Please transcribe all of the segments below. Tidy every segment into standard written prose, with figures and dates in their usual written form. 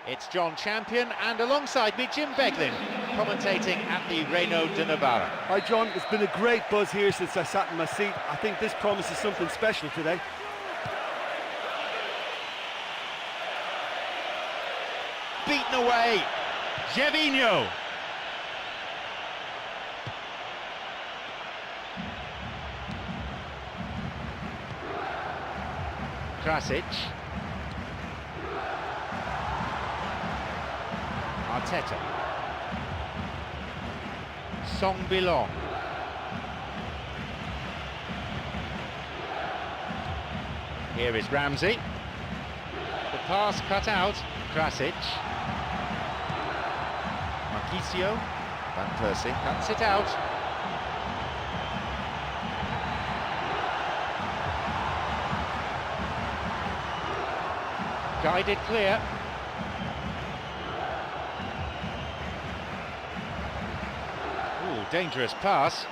It's John Champion, and alongside me, Jim Beglin, commentating at the Reino de Navarra. Hi John, it's been a great buzz here since I sat in my seat. I think this promises something special today. Beaten away, Gervinho. Krasic. Arteta. Song Bilong. Here is Ramsey. The pass cut out. Krasic. Marquisio. Van Persie cuts it out. Guided clear. Ooh, dangerous pass.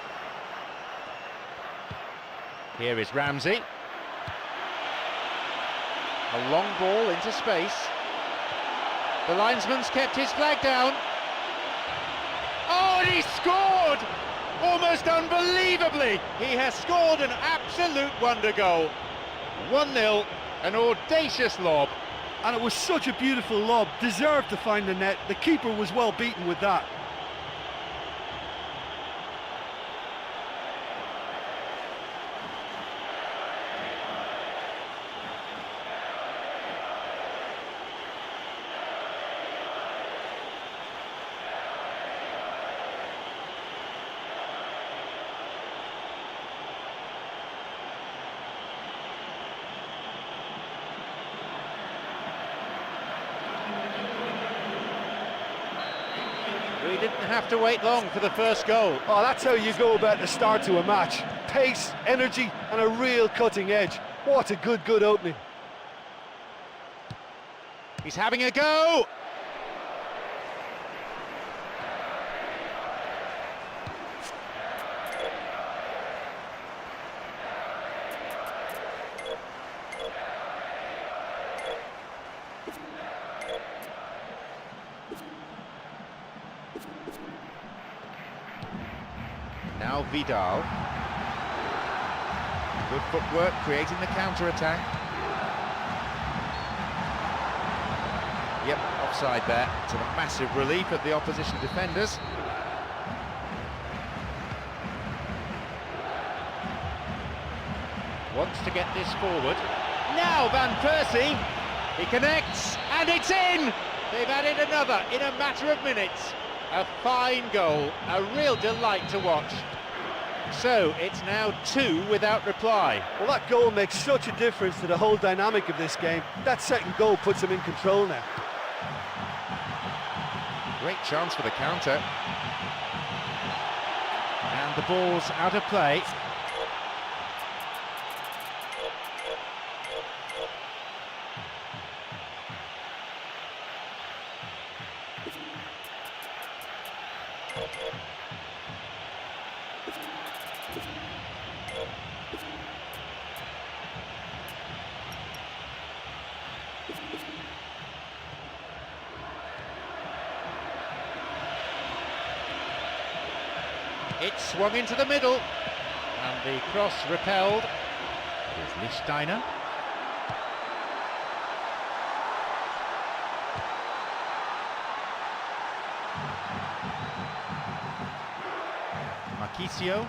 Here is Ramsey. A long ball into space. The linesman's kept his flag down. Oh, and he scored! Almost unbelievably, he has scored an absolute wonder goal. 1-0, an audacious lob. And it was such a beautiful lob, deserved to find the net. The keeper was well beaten with that. We didn't have to wait long for the first goal. Oh, that's how you go about the start to a match. Pace, energy, and a real cutting edge. What a good opening. He's having a go! Now Vidal. Good footwork, creating the counter-attack. Yep, offside there, to the massive relief of the opposition defenders. Wants to get this forward. Now Van Persie, he connects And it's in! They've added another in a matter of minutes. A fine goal, a real delight to watch. So it's now 2 without reply. Well, that goal makes such a difference to the whole dynamic of this game. That second goal puts them in control now. Great chance for the counter. And the ball's out of play. It swung into the middle, and the cross repelled. Here's Lichtsteiner. Marchisio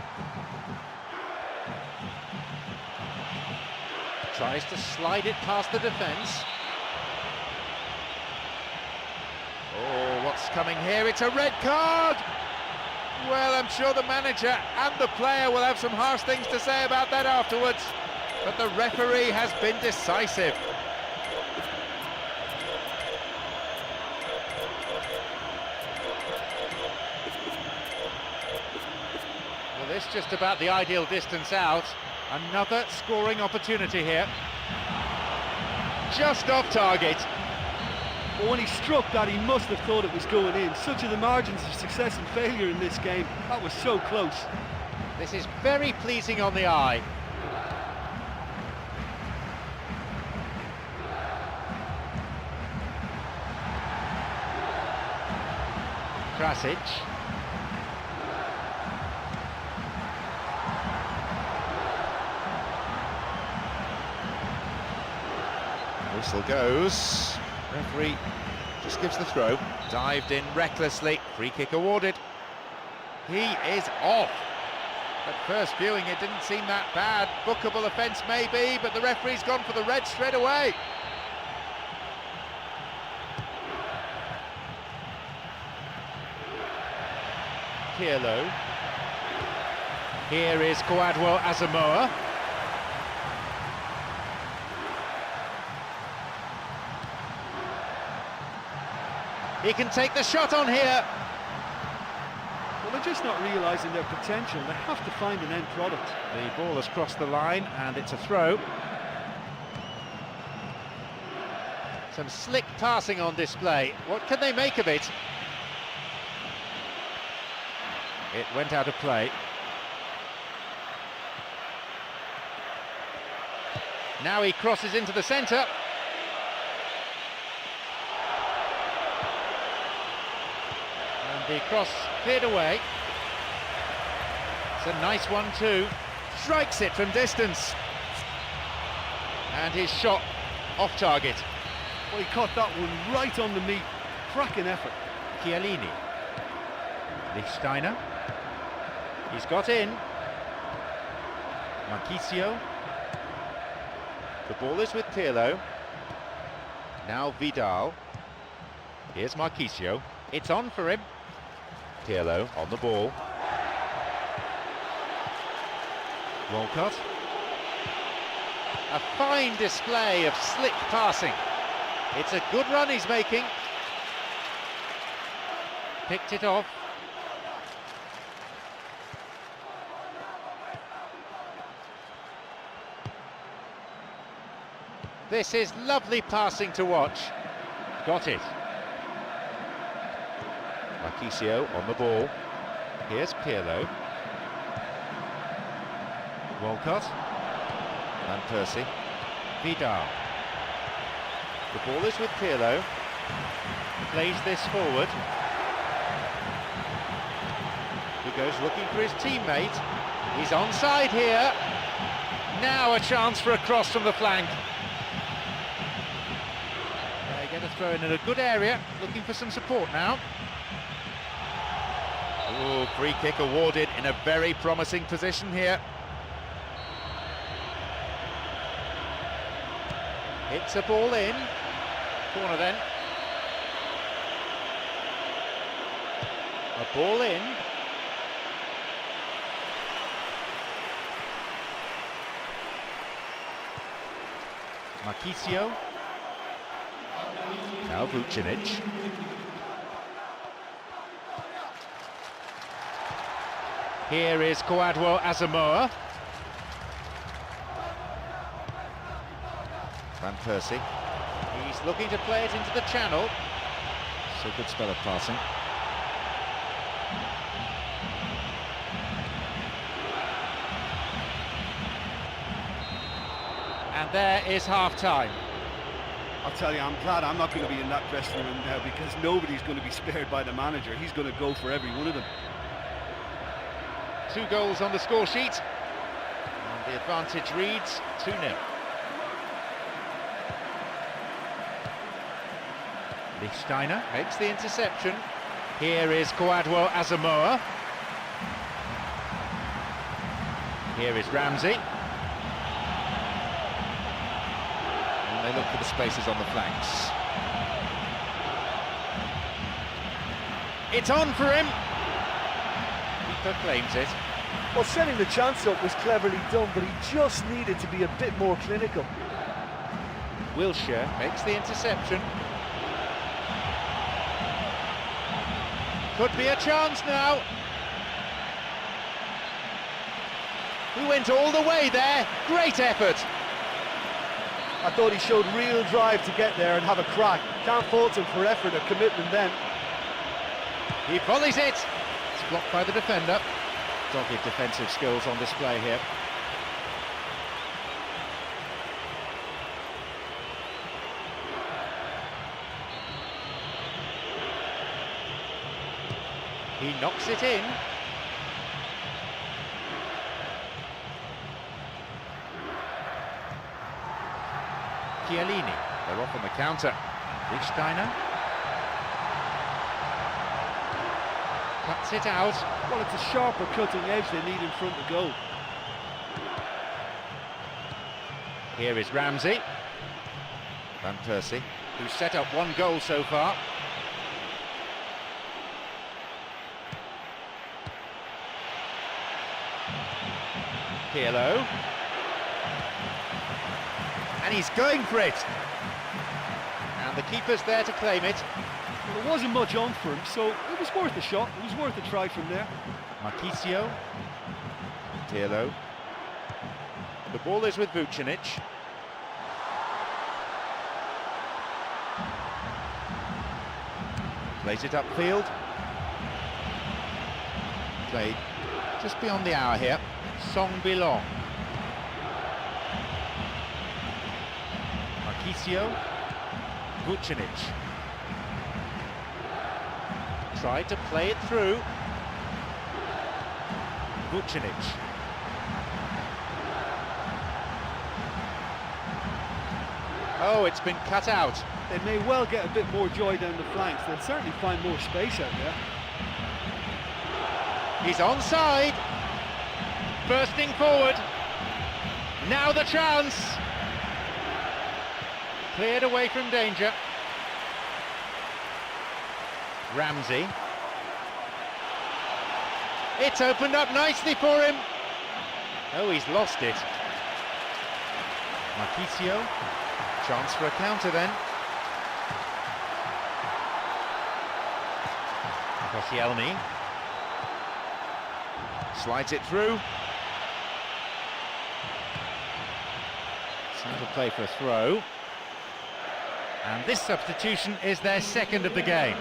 tries to slide it past the defence. Oh, what's coming here? It's a red card! Well, I'm sure the manager and the player will have some harsh things to say about that afterwards, but the referee has been decisive. Well, this is just about the ideal distance out. Another scoring opportunity here. Just off target. But when he struck that, he must have thought it was going in. Such are the margins of success and failure in this game. That was so close. This is very pleasing on the eye. Krasic. Whistle goes. Referee just gives the throw. Dived in recklessly. Free kick awarded. He is off. At first viewing, it didn't seem that bad. Bookable offence maybe, but the referee's gone for the red straight away. Pirlo. Here is Kwadwo Asamoah. He can take the shot on here. Well, they're just not realising their potential. They have to find an end product. The ball has crossed the line and it's a throw. Some slick passing on display. What can they make of it? It went out of play. Now he crosses into the centre. The cross cleared away. It's a nice one too. Strikes it from distance. And his shot off target. Well, he caught that one right on the meat. Cracking effort. Chiellini. Lichtsteiner. He's got in. Marchisio. The ball is with Pirlo. Now Vidal. Here's Marchisio. It's on for him. Pirlo on the ball. Walcott. A fine display of slick passing. It's a good run he's making. Picked it off. This is lovely passing to watch. Got it. Marchisio on the ball. Here's Pirlo. Walcott. Van Persie. Vidal. The ball is with Pirlo. Plays this forward. He goes looking for his teammate. He's onside here. Now a chance for a cross from the flank. They get a throw in a good area. Looking for some support now. Ooh, free kick awarded in a very promising position here. It's a ball in. Corner then. A ball in. Marchisio. Now Vucinic. Here is Kwadwo Asamoah. Van Persie. He's looking to play it into the channel. So good spell of passing. And there is half-time. I'll tell you, I'm glad I'm not going to be in that dressing room now, because nobody's going to be spared by the manager. He's going to go for every one of them. 2 goals on the score sheet. And the advantage reads 2-0. Lichtsteiner makes the interception. Here is Kwadwo Asamoah. Here is Ramsey. And they look for the spaces on the flanks. It's on for him. Keeper claims it. Well, setting the chance up was cleverly done, but he just needed to be a bit more clinical. Wilshere makes the interception. Could be a chance now. He went all the way there. Great effort. I thought he showed real drive to get there and have a crack. Can't fault him for effort or commitment then. He volleys it. It's blocked by the defender. Dogged defensive skills on display here. He knocks it in. Chiellini, they're off on the counter. Lichtsteiner cuts it out. Well, it's a sharper cutting edge they need in front of goal. Here is Ramsey. Van Persie, who's set up 1 goal so far. Pirlo. And he's going for it. And the keeper's there to claim it. Well, there wasn't much on for him, so it was worth a shot. It was worth a try from there. Marchisio. Pirlo. The ball is with Vucinic. Plays it upfield. Played just beyond the hour here. Song Bilong. Marchisio. Vucinic. Tried to play it through. Vucinic. Oh, it's been cut out. They may well get a bit more joy down the flanks. They'll certainly find more space out there. He's onside. Bursting forward. Now the chance. Cleared away from danger. Ramsey. It's opened up nicely for him. Oh, he's lost it. Marchisio. Chance for a counter then. Koscielny. Slides it through. Time to play for a throw. And this substitution is their second of the game.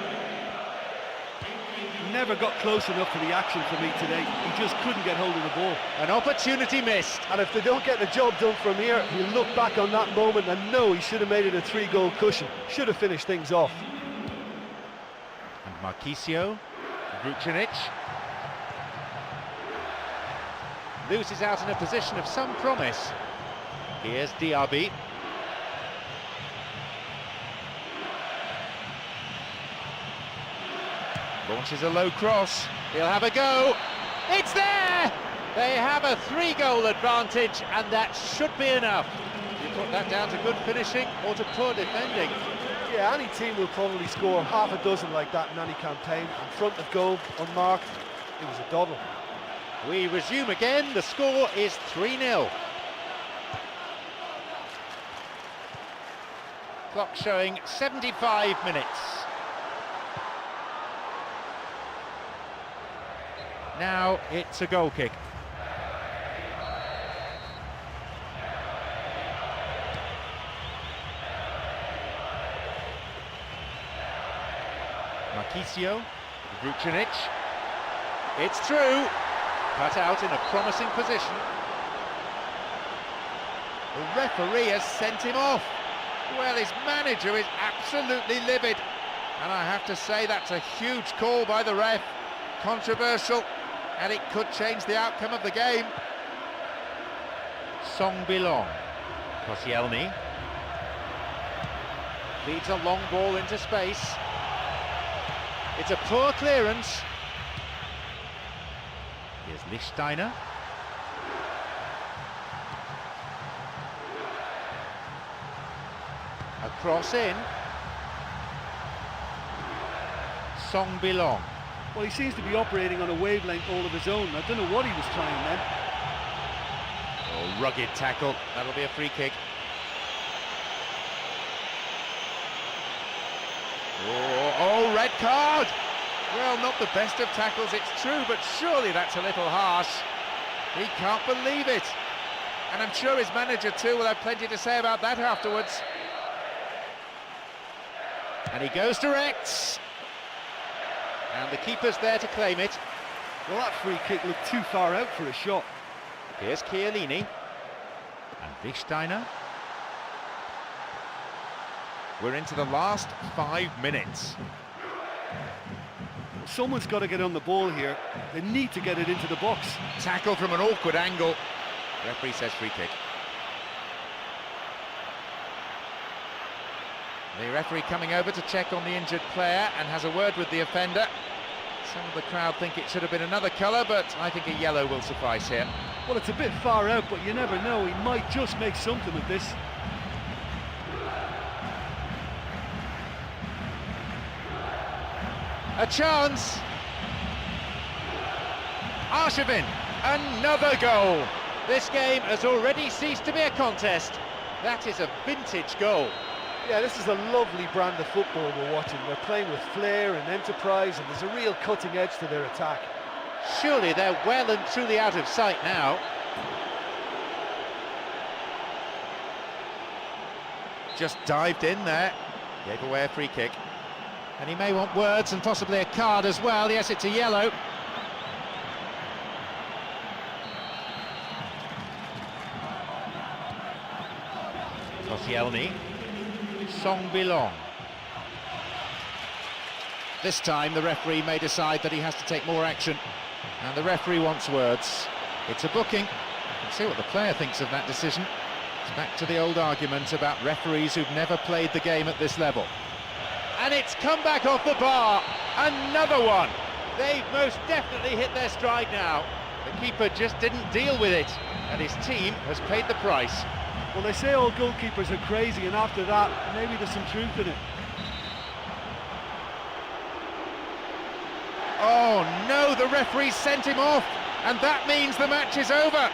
Never got close enough to the action for me today. He just couldn't get hold of the ball. An opportunity missed. And if they don't get the job done from here, he'll look back on that moment and know he should have made it a 3-goal cushion. Should have finished things off. And Marchisio. Vucinic. Loses out in a position of some promise. Here's Diaby. Launches a low cross. He'll have a go. It's there! They have a 3-goal advantage, and that should be enough. You put that down to good finishing or to poor defending. Yeah, any team will probably score half a dozen like that in any campaign. In front of goal, unmarked, it was a double. We resume again, the score is 3-0. Clock showing 75 minutes. Now it's a goal kick. Marquisio, Vucinic. It's through. Cut out in a promising position. The referee has sent him off. Well, his manager is absolutely livid. And I have to say that's a huge call by the ref. Controversial, and it could change the outcome of the game. Song Bilong. Koscielny. Leads a long ball into space. It's a poor clearance. Here's Lichtsteiner. A cross in. Song Bilong. Well, he seems to be operating on a wavelength all of his own. I don't know what he was trying then. Oh, rugged tackle. That'll be a free kick. Oh, red card! Well, not the best of tackles, it's true, but surely that's a little harsh. He can't believe it. And I'm sure his manager too will have plenty to say about that afterwards. And he goes direct. And the keeper's there to claim it. Well, that free kick looked too far out for a shot. Here's Chiellini. And Lichtsteiner. We're into the last 5 minutes. Someone's got to get on the ball here. They need to get it into the box. Tackle from an awkward angle. Referee says free kick. The referee coming over to check on the injured player and has a word with the offender. Some of the crowd think it should have been another colour, but I think a yellow will suffice here. Well, it's a bit far out, but you never know. He might just make something of this. A chance. Arshavin, another goal. This game has already ceased to be a contest. That is a vintage goal. Yeah, this is a lovely brand of football we're watching. They're playing with flair and enterprise, and there's a real cutting edge to their attack. Surely they're well and truly out of sight now. Just dived in there, gave away a free kick. And he may want words and possibly a card as well. Yes, it's a yellow. Koscielny. Song Bilong. This time the referee may decide that he has to take more action. And the referee wants words. It's a booking. You can see what the player thinks of that decision. It's back to the old argument about referees who've never played the game at this level. And it's come back off the bar. Another one. They've most definitely hit their stride now. The keeper just didn't deal with it, and his team has paid the price. Well, they say all goalkeepers are crazy, and after that, maybe there's some truth in it. Oh no, the referee sent him off, and that means the match is over.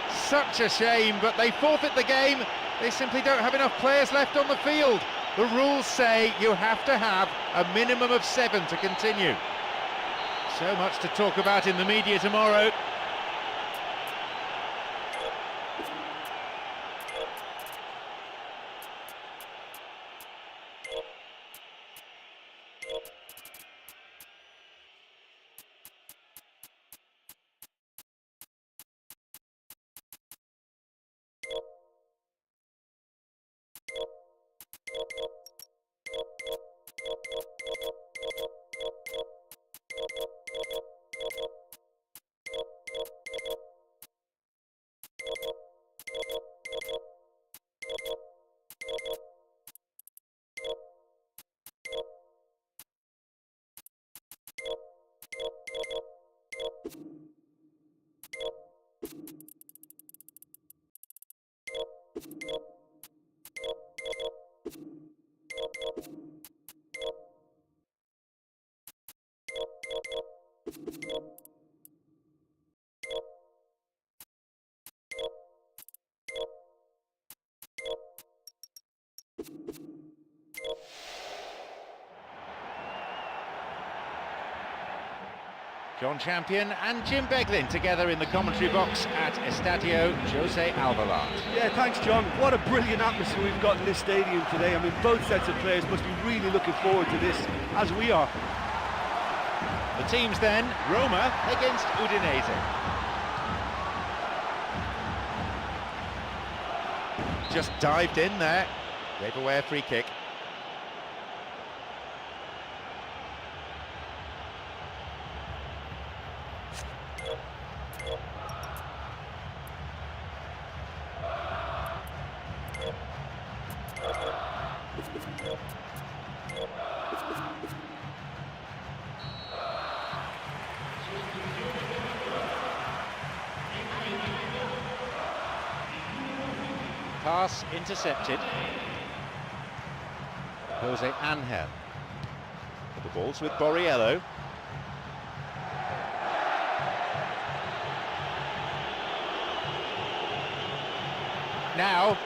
Such a shame, but they forfeit the game. They simply don't have enough players left on the field. The rules say you have to have a minimum of 7 to continue. So much to talk about in the media tomorrow. John Champion and Jim Beglin together in the commentary box at Estadio Jose Alvalade. Yeah, thanks, John. What a brilliant atmosphere we've got in this stadium today. I mean, both sets of players must be really looking forward to this, as we are. The teams then, Roma against Udinese. Just dived in there, gave away a free kick. Pass intercepted. Jose Angel. The ball's with Borriello. Now.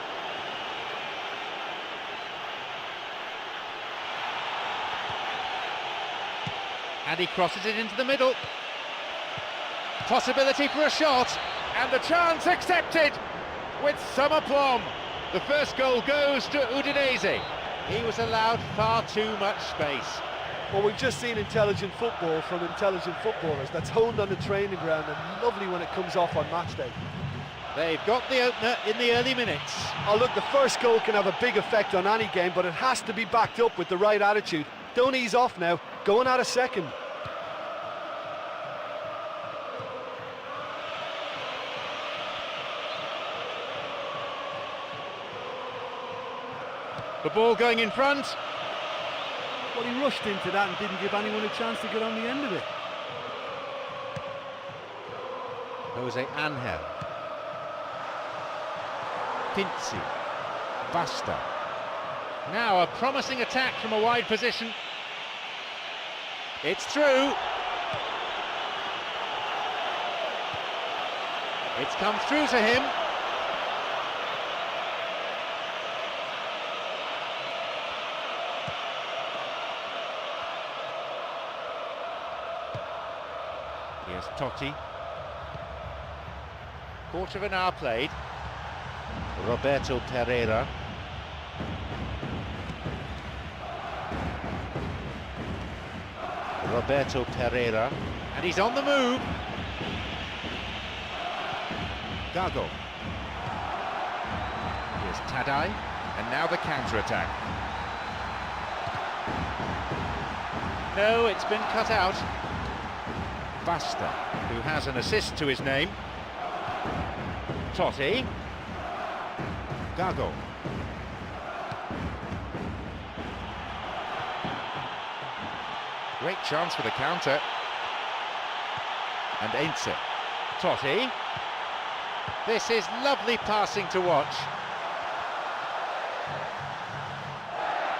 And he crosses it into the middle. Possibility for a shot. And the chance accepted with some aplomb. The first goal goes to Udinese. He was allowed far too much space. Well, we've just seen intelligent football from intelligent footballers. That's honed on the training ground and lovely when it comes off on match day. They've got the opener in the early minutes. Oh, look, the first goal can have a big effect on any game, but it has to be backed up with the right attitude. Don't ease off now. Going at a second. The ball going in front. Well, he rushed into that and didn't give anyone a chance to get on the end of it. Jose Angel. Pinzi. Basta. Now a promising attack from a wide position. It's through. It's come through to him. Here's Totti. Quarter of an hour played. Roberto Pereira. Roberto Pereira. And he's on the move. Gago. Here's Tadai. And now the counter-attack. No, it's been cut out. Basta, who has an assist to his name. Totti. Gago. Great chance for the counter. And Heinze. Totti. This is lovely passing to watch.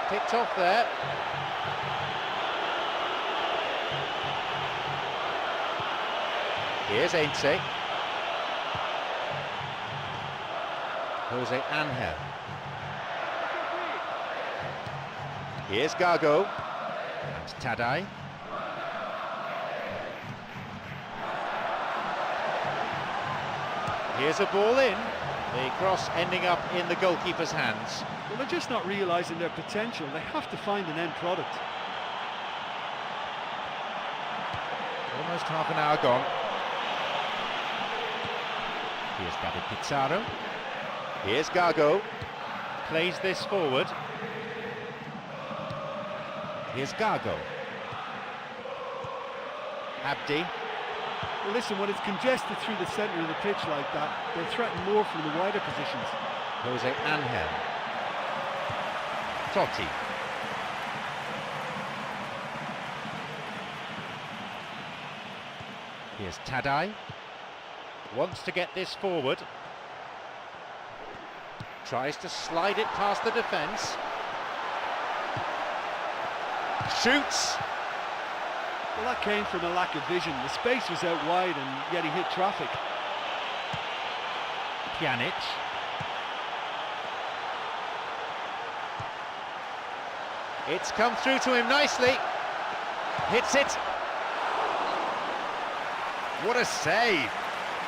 Picked off there. Here's Heinze. Jose Angel. Here's Gago. And Tadai. Here's a ball in. The cross ending up in the goalkeeper's hands. Well, they're just not realising their potential. They have to find an end product. Almost half an hour gone. Here's David Pizarro. Here's Gago. Plays this forward. Here's Gago. Abdi. Well, listen, when it's congested through the centre of the pitch like that, they threaten more from the wider positions. Jose Angel. Totti. Here's Tadai. Wants to get this forward. Tries to slide it past the defence. Shoots. Well, that came from a lack of vision. The space was out wide and yet he hit traffic. Pjanic. It's come through to him nicely. Hits it. What a save!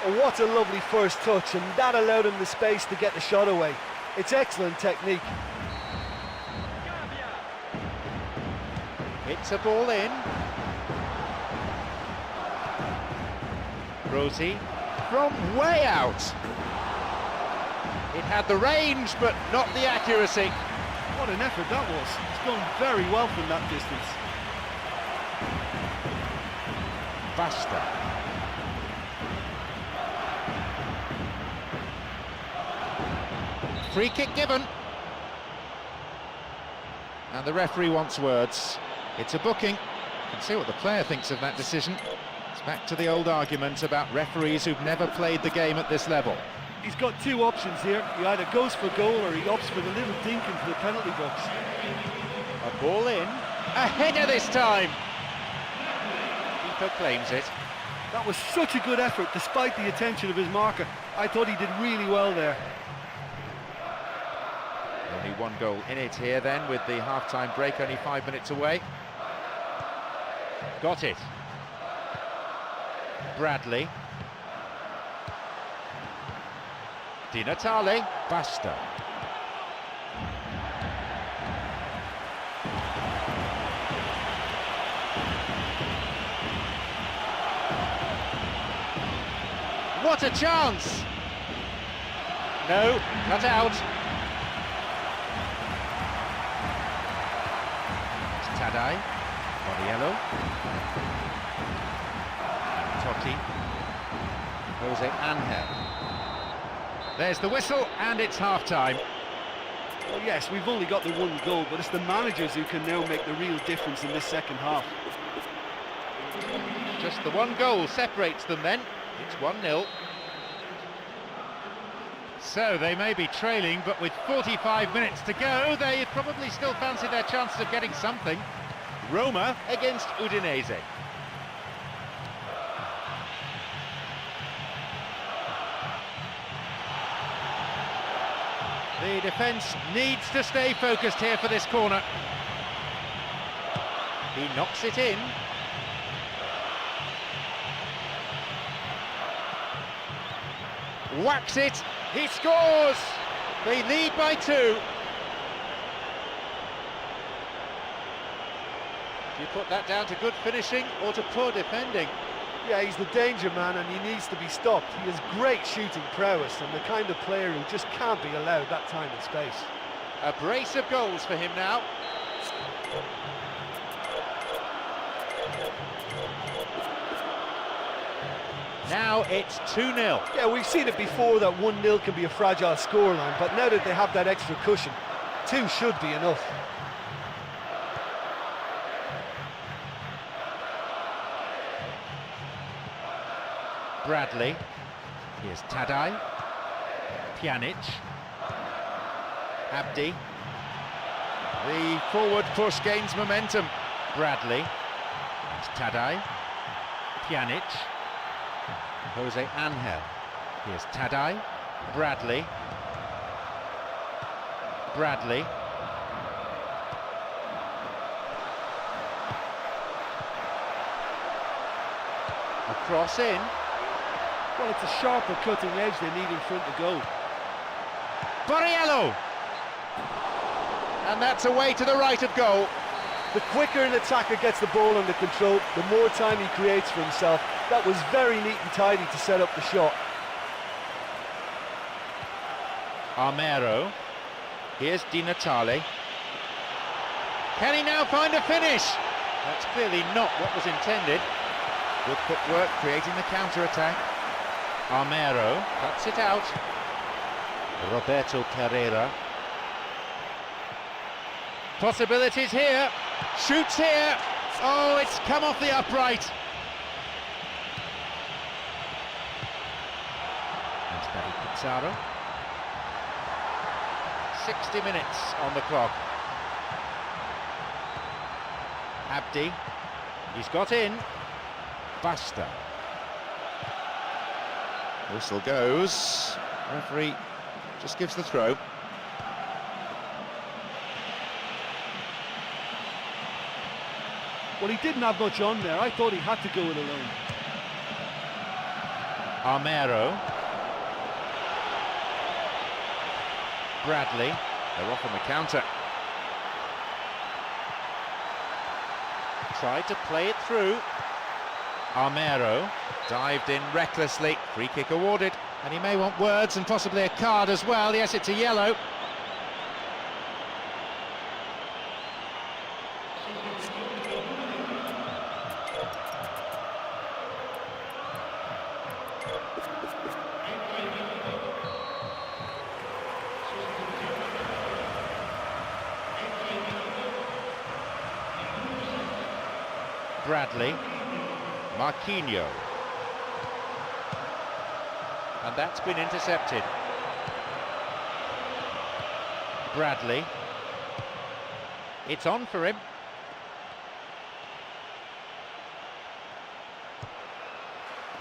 Oh, what a lovely first touch, and that allowed him the space to get the shot away. It's excellent technique. Hits a ball in. Rosie from way out. It had the range, but not the accuracy. What an effort that was. It's gone very well from that distance. Basta. Free kick given. And the referee wants words. It's a booking. You can see what the player thinks of that decision. It's back to the old argument about referees who've never played the game at this level. He's got two options here. He either goes for goal or he opts for the little dink into the penalty box. A ball in. A header this time. Keeper claims it. That was such a good effort despite the attention of his marker. I thought he did really well there. Only one goal in it here then, with the half-time break only 5 minutes away. Got it. Bradley. Di Natale. Basta. What a chance! No, cut out. Tadai, Borriello, Totti, Jose Angel. There's the whistle, and it's half-time. Well, yes, we've only got the one goal, but it's the managers who can now make the real difference in this second half. Just the one goal separates them then. It's 1-0. So they may be trailing, but with 45 minutes to go, they probably still fancy their chances of getting something. Roma against Udinese. The defence needs to stay focused here for this corner. He knocks it in. Whacks it. He scores! They lead by 2. Do you put that down to good finishing or to poor defending? Yeah, he's the danger man and he needs to be stopped. He has great shooting prowess and the kind of player who just can't be allowed that time and space. A brace of goals for him now. Now it's 2-0. Yeah, we've seen it before that 1-0 can be a fragile scoreline, but now that they have that extra cushion, 2 should be enough. Bradley. Here's Tadai. Pjanic. Abdi. The forward push gains momentum. Bradley. It's Tadai. Pjanic. Jose Angel. Here's Tadai. Bradley. Bradley. A cross in. Well, it's a sharper cutting edge they need in front of goal. Borriello! And that's away to the right of goal. The quicker an attacker gets the ball under control, the more time he creates for himself. That was very neat and tidy to set up the shot. Armero. Here's Di Natale. Can he now find a finish? That's clearly not what was intended. Good footwork creating the counter-attack. Armero cuts it out. Roberto Pereira. Possibilities here. Shoots here. Oh, it's come off the upright. And David Pizarro. 60 minutes on the clock. Abdi. He's got in. Basta. Whistle goes. Referee just gives the throw. Well, he didn't have much on there. I thought he had to go it alone. Armero. Bradley. They're off on the counter. Tried to play it through. Armero dived in recklessly. Free kick awarded. And he may want words and possibly a card as well. Yes, it's a yellow. Bradley, Marquinhos, and that's been intercepted. Bradley, it's on for him.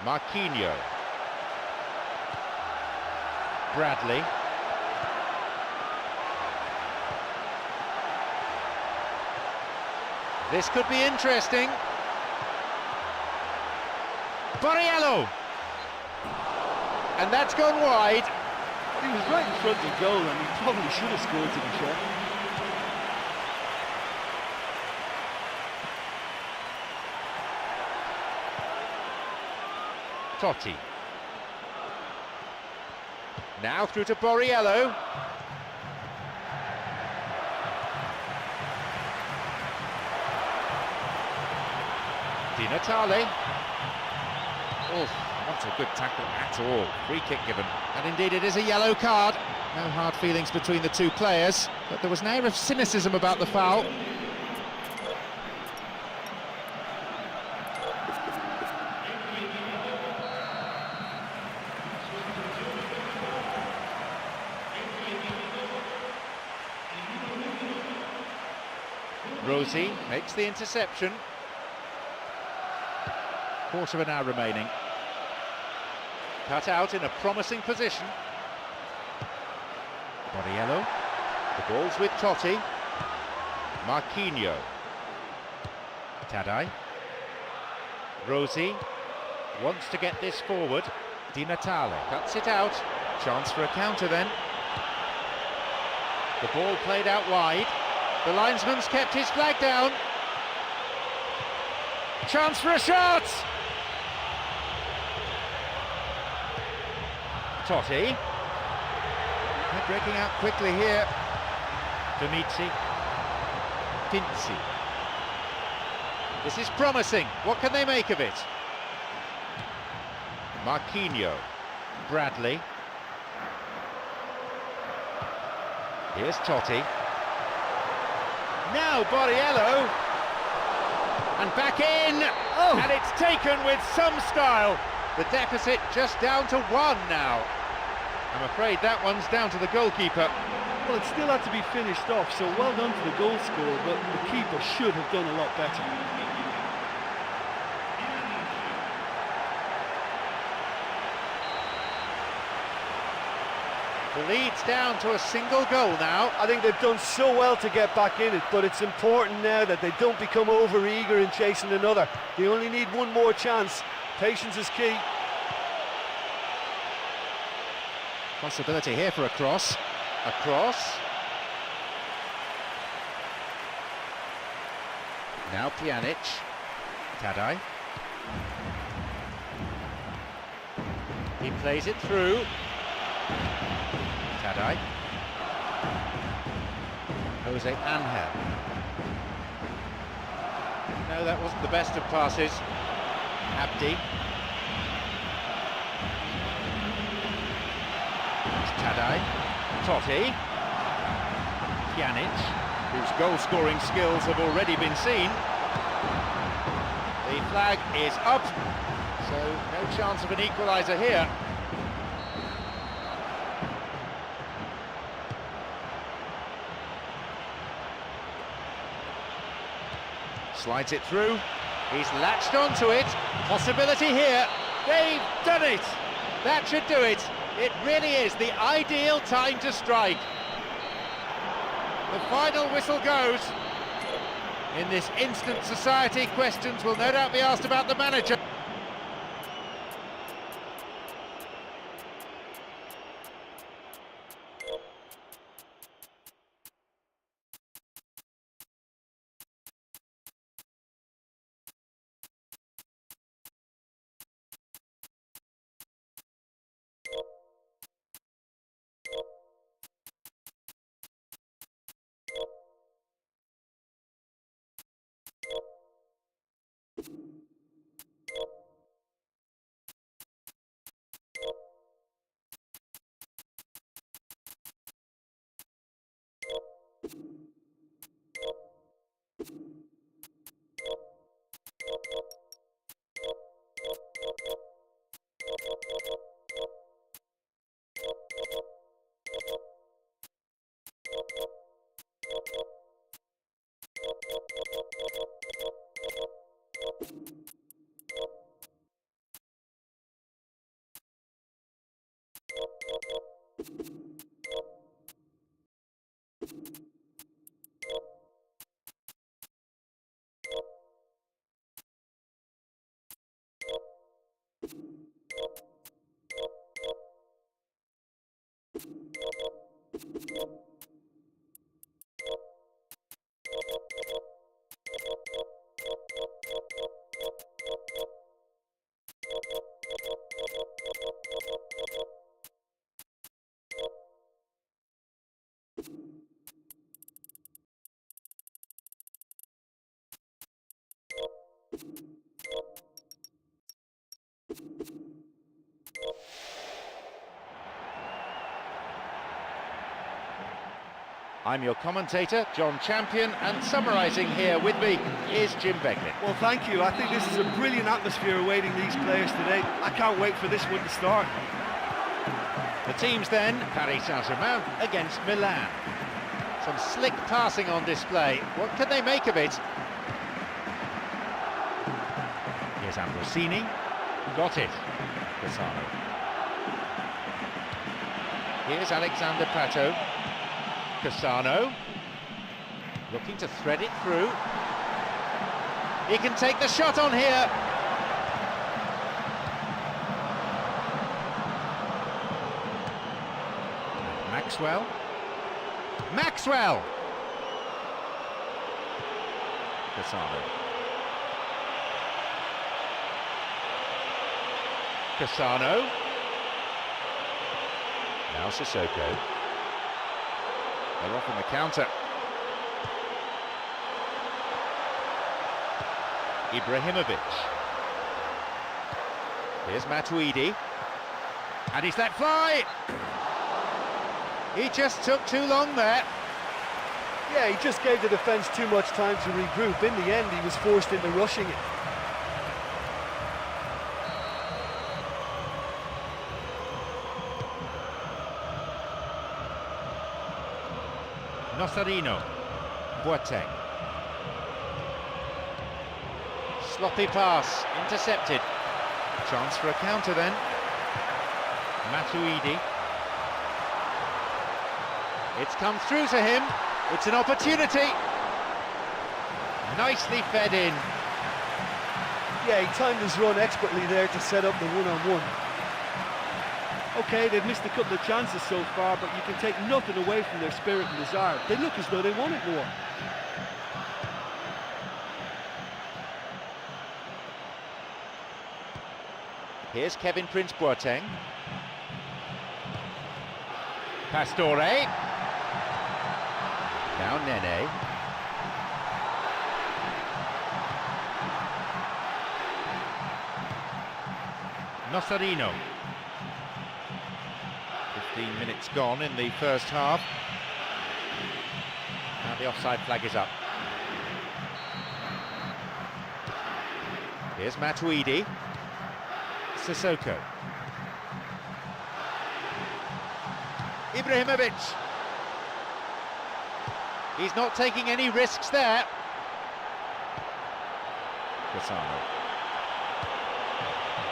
Marquinhos, Bradley. This could be interesting. Borriello, and that's gone wide. He was right in front of the goal and he probably should have scored, to be fair. Totti. Now through to Borriello. Di Natale. Oh, not a good tackle at all. Free kick given. And indeed it is a yellow card. No hard feelings between the two players, but there was an air of cynicism about the foul. Rossi makes the interception. Quarter of an hour remaining. Cut out in a promising position. Borriello. The ball's with Totti. Marquinhos. Tadai. Rossi wants to get this forward. Di Natale cuts it out. Chance for a counter then. The ball played out wide. The linesman's kept his flag down. Chance for a shot! Totti. They're breaking out quickly here. Domici. Pinzi. This is promising. What can they make of it? Marquinhos. Bradley. Here's Totti. Now Borriello. And back in. Oh. And it's taken with some style. The deficit just down to 1 now. I'm afraid that one's down to the goalkeeper. Well, it still had to be finished off, so well done to the goal scorer, but the keeper should have done a lot better. The lead's down to a single goal now. I think they've done so well to get back in it, but it's important now that they don't become over-eager in chasing another. They only need one more chance. Patience is key. Possibility here for a cross. A cross. Now Pjanic. Tadai. He plays it through. Tadai. Jose Angel. No, that wasn't the best of passes. Abdi. Tadai. Totti. Pjanic, whose goal-scoring skills have already been seen. The flag is up, so no chance of an equaliser here. Slides it through. He's latched onto it. Possibility here. They've done it. That should do it. It really is the ideal time to strike. The final whistle goes. In this instant society, questions will no doubt be asked about the manager. I'm your commentator, John Champion, and summarising here with me is Jim Beglin. Well, thank you. I think this is a brilliant atmosphere awaiting these players today. I can't wait for this one to start. The teams then, Paris Saint-Germain against Milan. Some slick passing on display. What can they make of it? Here's Ambrosini. Got it. Cassano. Here's Alexander Pato. Cassano. Looking to thread it through. He can take the shot on here. Maxwell. Maxwell! Cassano. Cassano. Now Sissoko. They're off on the counter. Ibrahimovic. Here's Matuidi. And he's let fly! He just took too long there. Yeah, he just gave the defence too much time to regroup. In the end, he was forced into rushing it. Nocerino. Boateng. Sloppy pass, intercepted. Chance for a counter then. Matuidi. It's come through to him. It's an opportunity. Nicely fed in. Yeah, he timed his run expertly there to set up the one-on-one. Okay, they've missed a couple of chances so far, but you can take nothing away from their spirit and desire. They look as though they want it more. Here's Kevin Prince Boateng. Pastore. Now Nene. Nocerino. 15 minutes gone in the first half. Now the offside flag is up. Here's Matuidi. Sissoko. Ibrahimovic. He's not taking any risks there. Cassano.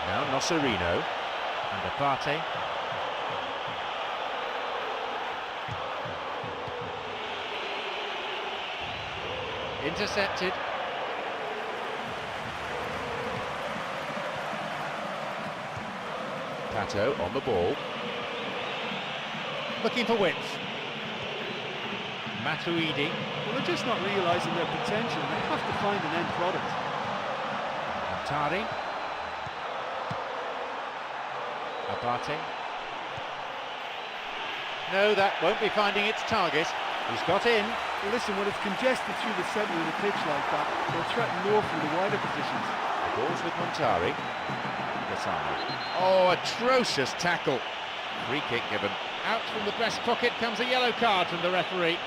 Now Nocerino. And Abate. Intercepted. Pato on the ball. Looking for width. Matuidi. Well, they're just not realising their potential. They have to find an end product. Tari. Abate. No, that won't be finding its target. He's got in. Well, listen, when it's congested through the centre of the pitch like that, they'll threaten more from the wider positions. The ball's with Montari. Cassano. Oh, atrocious tackle. Free kick given. Out from the breast pocket comes a yellow card from the referee.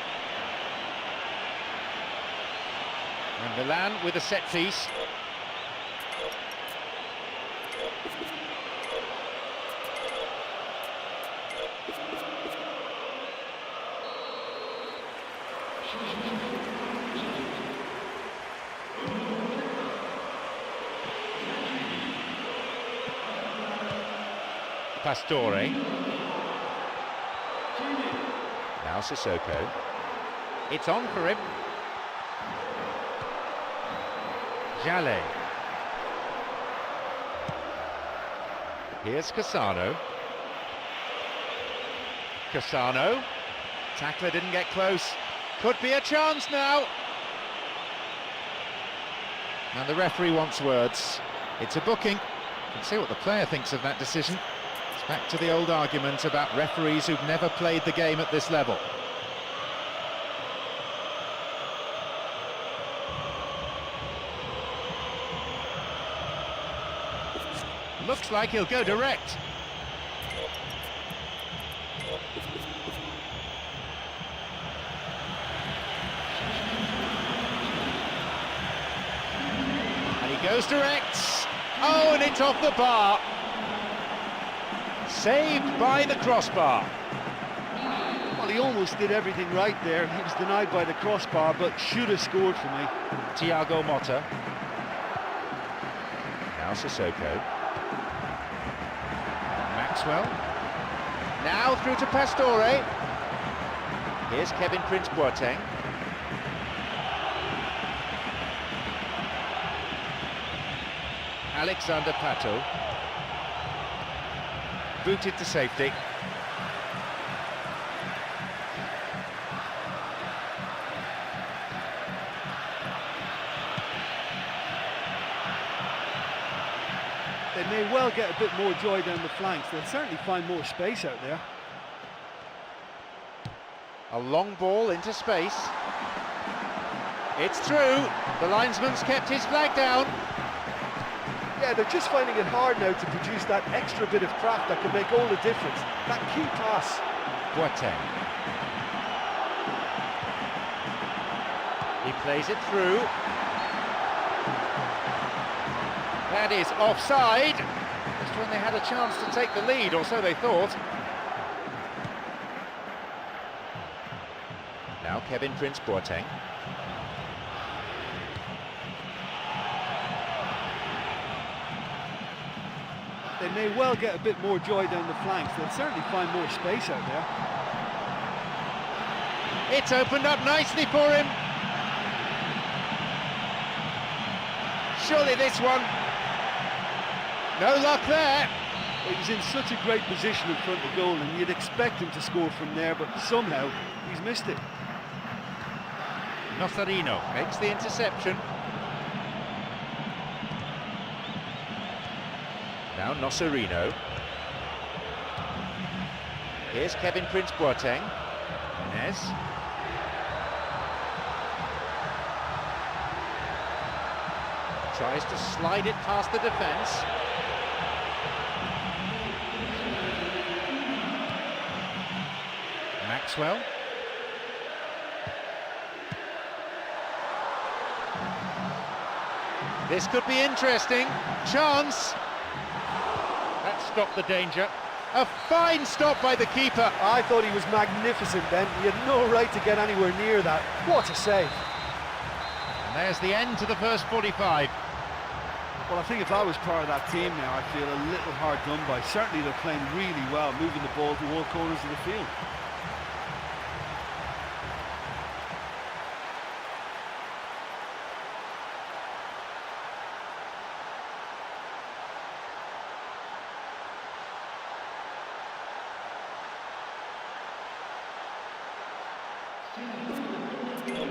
And Milan with a set piece. Pastore. Now Sissoko. It's on for him. Jallet. Here's Cassano. Cassano. Tackler didn't get close. Could be a chance now. And the referee wants words. It's a booking. You can see what the player thinks of that decision. It's back to the old argument about referees who've never played the game at this level. Looks like he'll go direct. And he goes direct. Oh, and it's off the bar. Saved by the crossbar. Well, he almost did everything right there. He was denied by the crossbar, but should have scored for me. Thiago Motta. Now Sissoko. Maxwell. Now through to Pastore. Here's Kevin Prince Boateng. Alexander Pato. Booted to safety. They may well get a bit more joy down the flanks. They'll certainly find more space out there. A long ball into space. It's through. The linesman's kept his flag down. Yeah, they're just finding it hard now to produce that extra bit of craft that can make all the difference. That key pass. Boateng. He plays it through. That is offside. Just when they had a chance to take the lead, or so they thought. Now Kevin Prince Boateng. They may well get a bit more joy down the flanks. They'll certainly find more space out there. It's opened up nicely for him. Surely this one. No luck there. He was in such a great position in front of goal, and you'd expect him to score from there, but somehow he's missed it. Nocerino makes the interception. Now Nocerino. Here's Kevin Prince Boateng. Inez. Tries to slide it past the defence. Maxwell. This could be interesting. Chance. That stopped the danger. A fine stop by the keeper. I thought he was magnificent then. He had no right to get anywhere near that. What a save. And there's the end to the first 45. Well, I think if I was part of that team now, I'd feel a little hard done by. Certainly they're playing really well, moving the ball to all corners of the field.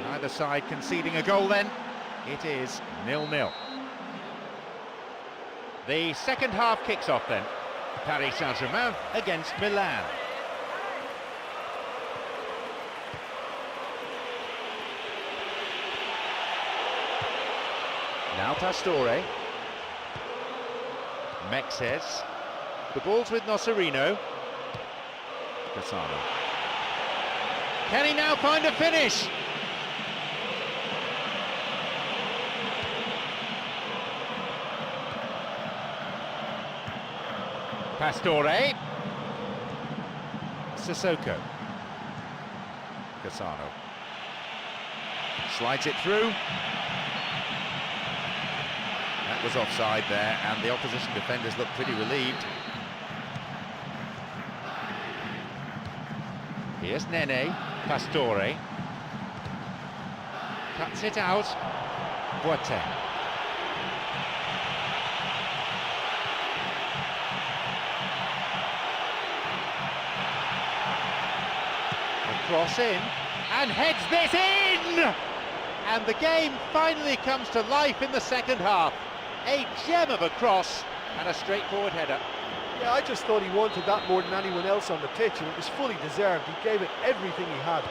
Neither side conceding a goal then. It is 0-0. The second half kicks off then. Paris Saint-Germain against Milan. Now Pastore. Mexes. The ball's with Nocerino. Cassano. Can he now find a finish? Pastore. Sissoko. Cassano. Slides it through. That was offside there, and the opposition defenders look pretty relieved. Here's Nene, Pastore. Cuts it out. Boateng. Cross in, and heads this in! And the game finally comes to life in the second half. A gem of a cross and a straightforward header. Yeah, I just thought he wanted that more than anyone else on the pitch, and it was fully deserved. He gave it everything he had.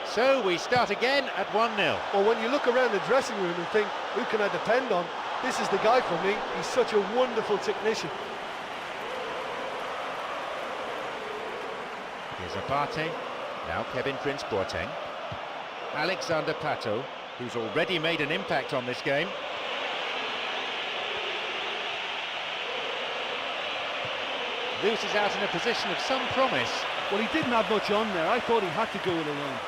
So we start again at 1-0. Well, when you look around the dressing room and think, who can I depend on? This is the guy for me. He's such a wonderful technician. Here's Abate, now Kevin Prince Boateng. Alexander Pato, who's already made an impact on this game. Loses out in a position of some promise. Well, he didn't have much on there. I thought he had to go it alone.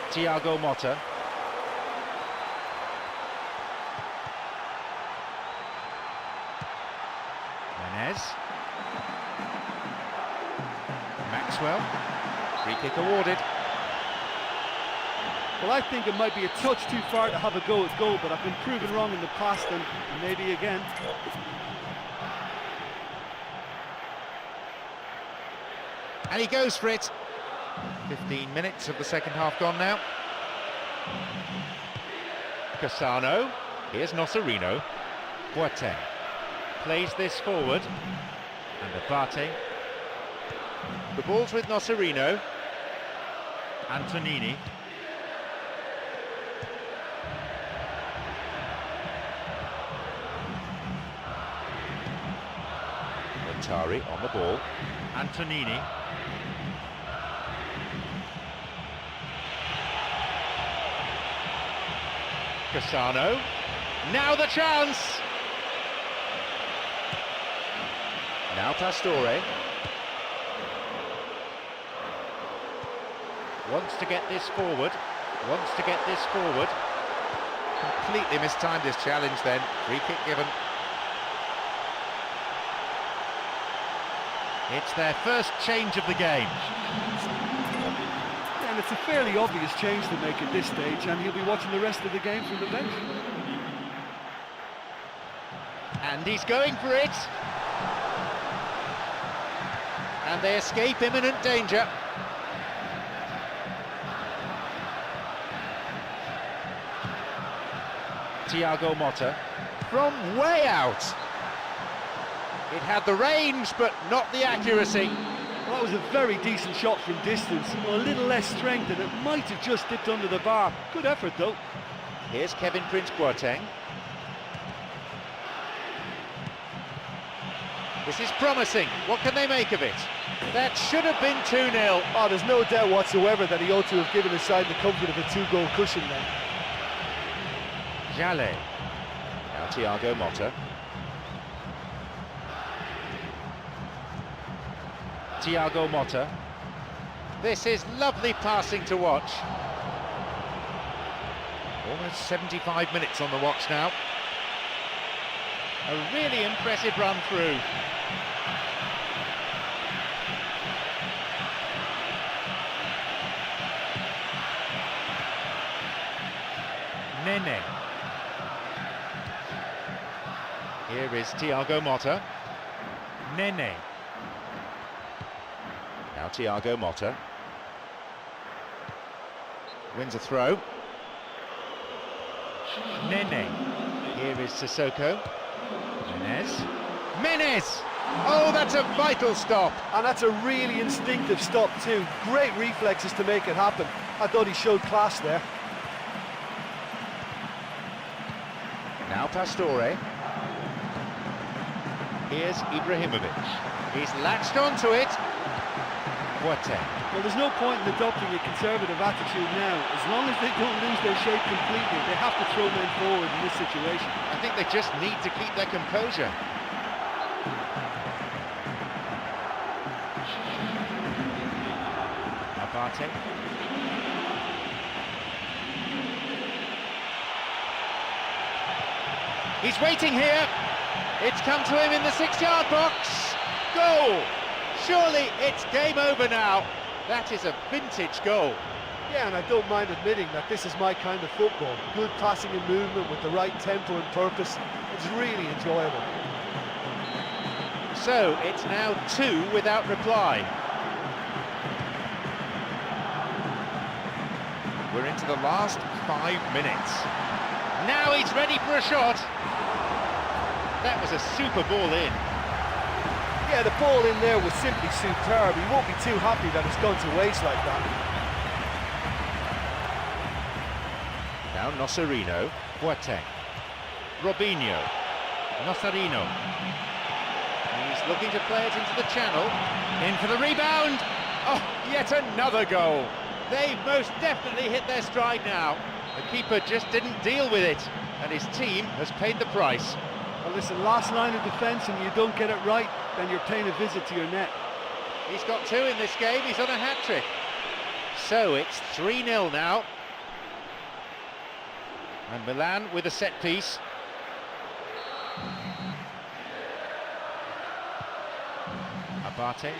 Thiago Motta. Menez. Maxwell. Free kick awarded. Well, I think it might be a touch too far to have a go at goal, but I've been proven wrong in the past, and maybe again. And he goes for it. 15 minutes of the second half gone now. Cassano. Here's Nocerino. Boateng plays this forward. And Abate. The ball's with Nocerino. Antonini. Montari on the ball. Antonini. Cassano. Now the chance! Now Pastore. Wants to get this forward. Wants to get this forward. Completely mistimed his challenge then. Free kick given. It's their first change of the game. And it's a fairly obvious change to make at this stage, and he'll be watching the rest of the game from the bench. And he's going for it. And they escape imminent danger. Thiago Motta from way out. It had the range, but not the accuracy. Well, that was a very decent shot from distance. Well, a little less strength, and it might have just dipped under the bar. Good effort, though. Here's Kevin Prince Boateng. This is promising. What can they make of it? That should have been 2-0. Oh, there's no doubt whatsoever that he ought to have given his side the comfort of a two-goal cushion then. Jallet. Now Thiago Motta. Thiago Motta. This is lovely passing to watch. Almost 75 minutes on the watch now. A really impressive run through. Nene. Here is Thiago Motta. Nene. Now Thiago Motta. Wins a throw. Nene. Here is Sissoko. Menez. Menez! Oh, that's a vital stop. And that's a really instinctive stop too. Great reflexes to make it happen. I thought he showed class there. Now Pastore. Here's Ibrahimovic. He's latched onto it. Boateng. Well, there's no point in adopting a conservative attitude now. As long as they don't lose their shape completely, they have to throw men forward in this situation. I think they just need to keep their composure. Abate. He's waiting here. It's come to him in the 6-yard box. Goal! Surely it's game over now. That is a vintage goal. Yeah, and I don't mind admitting that this is my kind of football. Good passing and movement with the right tempo and purpose. It's really enjoyable. So it's now 2 without reply. We're into the last 5 minutes. Now he's ready for a shot. That was a super ball in. Yeah, the ball in there was simply superb. He won't be too happy that it's gone to waste like that. Now Nocerino, Boateng, Robinho, Nocerino. He's looking to play it into the channel. In for the rebound. Oh, yet another goal. They've most definitely hit their stride now. The keeper just didn't deal with it, and his team has paid the price. Well, listen, last line of defence and you don't get it right, then you're paying a visit to your net. He's got 2 in this game, he's on a hat-trick. So it's 3-0 now. And Milan with a set piece. Abate.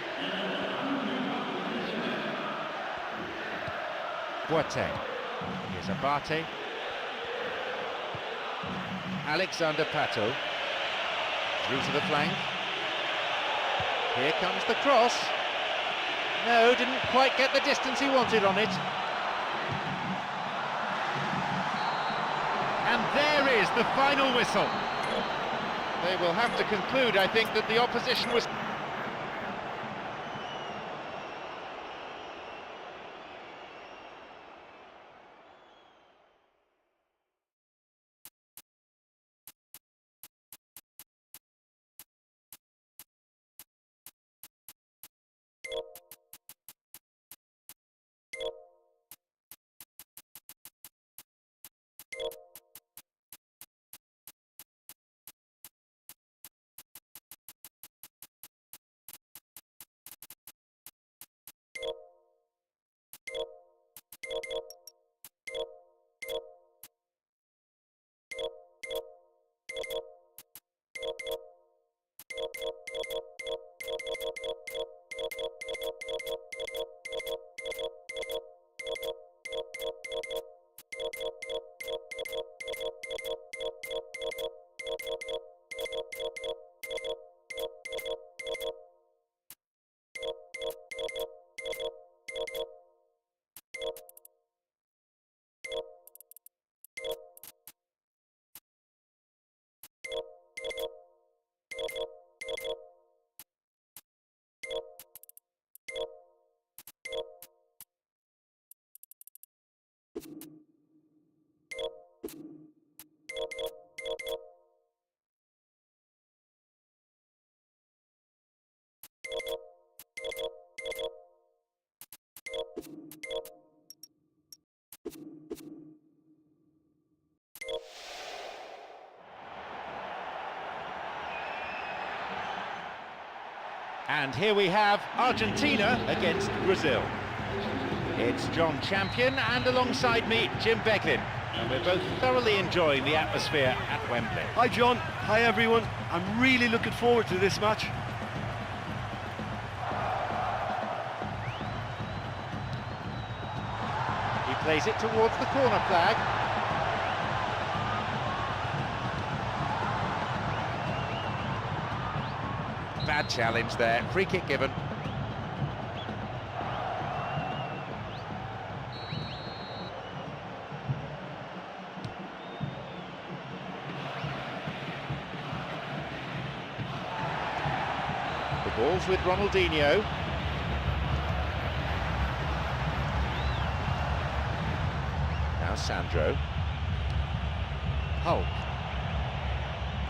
Boateng. Here's Abate. Alexander Pato. Through to the flank. Here comes the cross. No, didn't quite get the distance he wanted on it. And there is the final whistle. They will have to conclude, I think, that the opposition was... And here we have Argentina against Brazil. It's John Champion, and alongside me, Jim Beglin. And we're both thoroughly enjoying the atmosphere at Wembley. Hi John, hi everyone. I'm really looking forward to this match. He plays it towards the corner flag. Bad challenge there, free kick given. The ball's with Ronaldinho. Now Sandro. Hulk.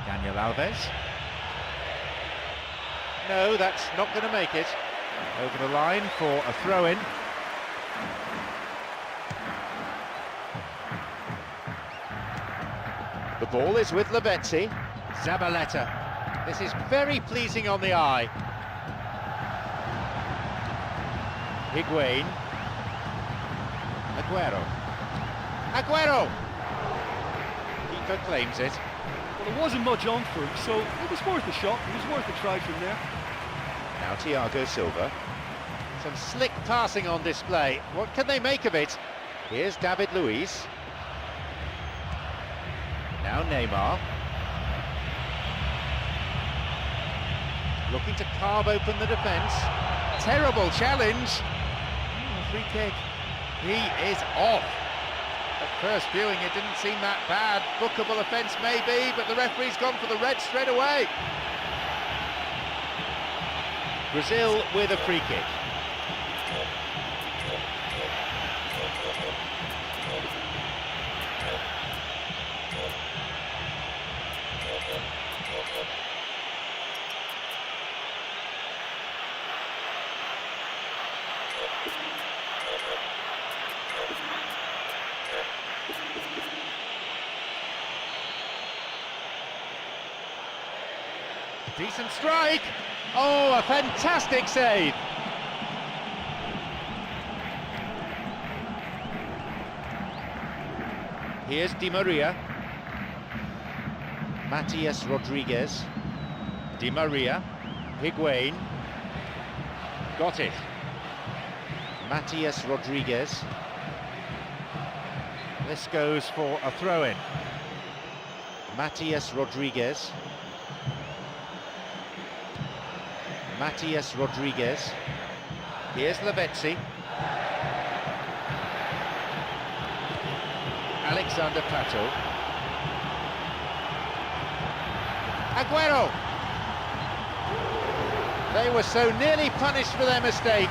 Daniel Alves. No, that's not going to make it. Over the line for a throw-in. The ball is with Lavezzi. Zabaleta. This is very pleasing on the eye. Higuain. Aguero. Aguero! Keeper claims it. Well, there wasn't much on for him, so it was worth a shot. It was worth a try from there. Now Thiago Silva. Some slick passing on display. What can they make of it? Here's David Luiz. Now Neymar. Looking to carve open the defence. Terrible challenge. Free kick. He is off. At first viewing it didn't seem that bad. Bookable offence maybe, but the referee's gone for the red straight away. Brazil with a free kick. Decent strike. Oh, a fantastic save. Here's Di Maria. Matias Rodriguez. Di Maria. Higuain. Got it. Matias Rodriguez. This goes for a throw-in. Matias Rodriguez. Matias Rodriguez. Here's Lavezzi. Alexander Pato. Aguero! They were so nearly punished for their mistake.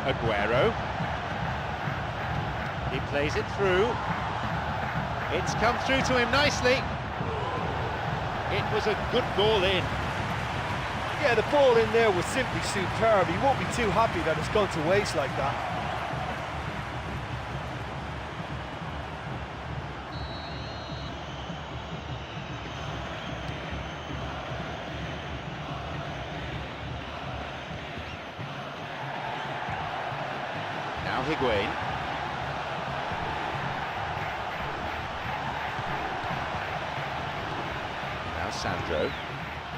Aguero. He plays it through. It's come through to him nicely. It was a good ball in. Yeah, the ball in there was simply superb. He won't be too happy that it's gone to waste like that. Now Higuain. Now Sandro.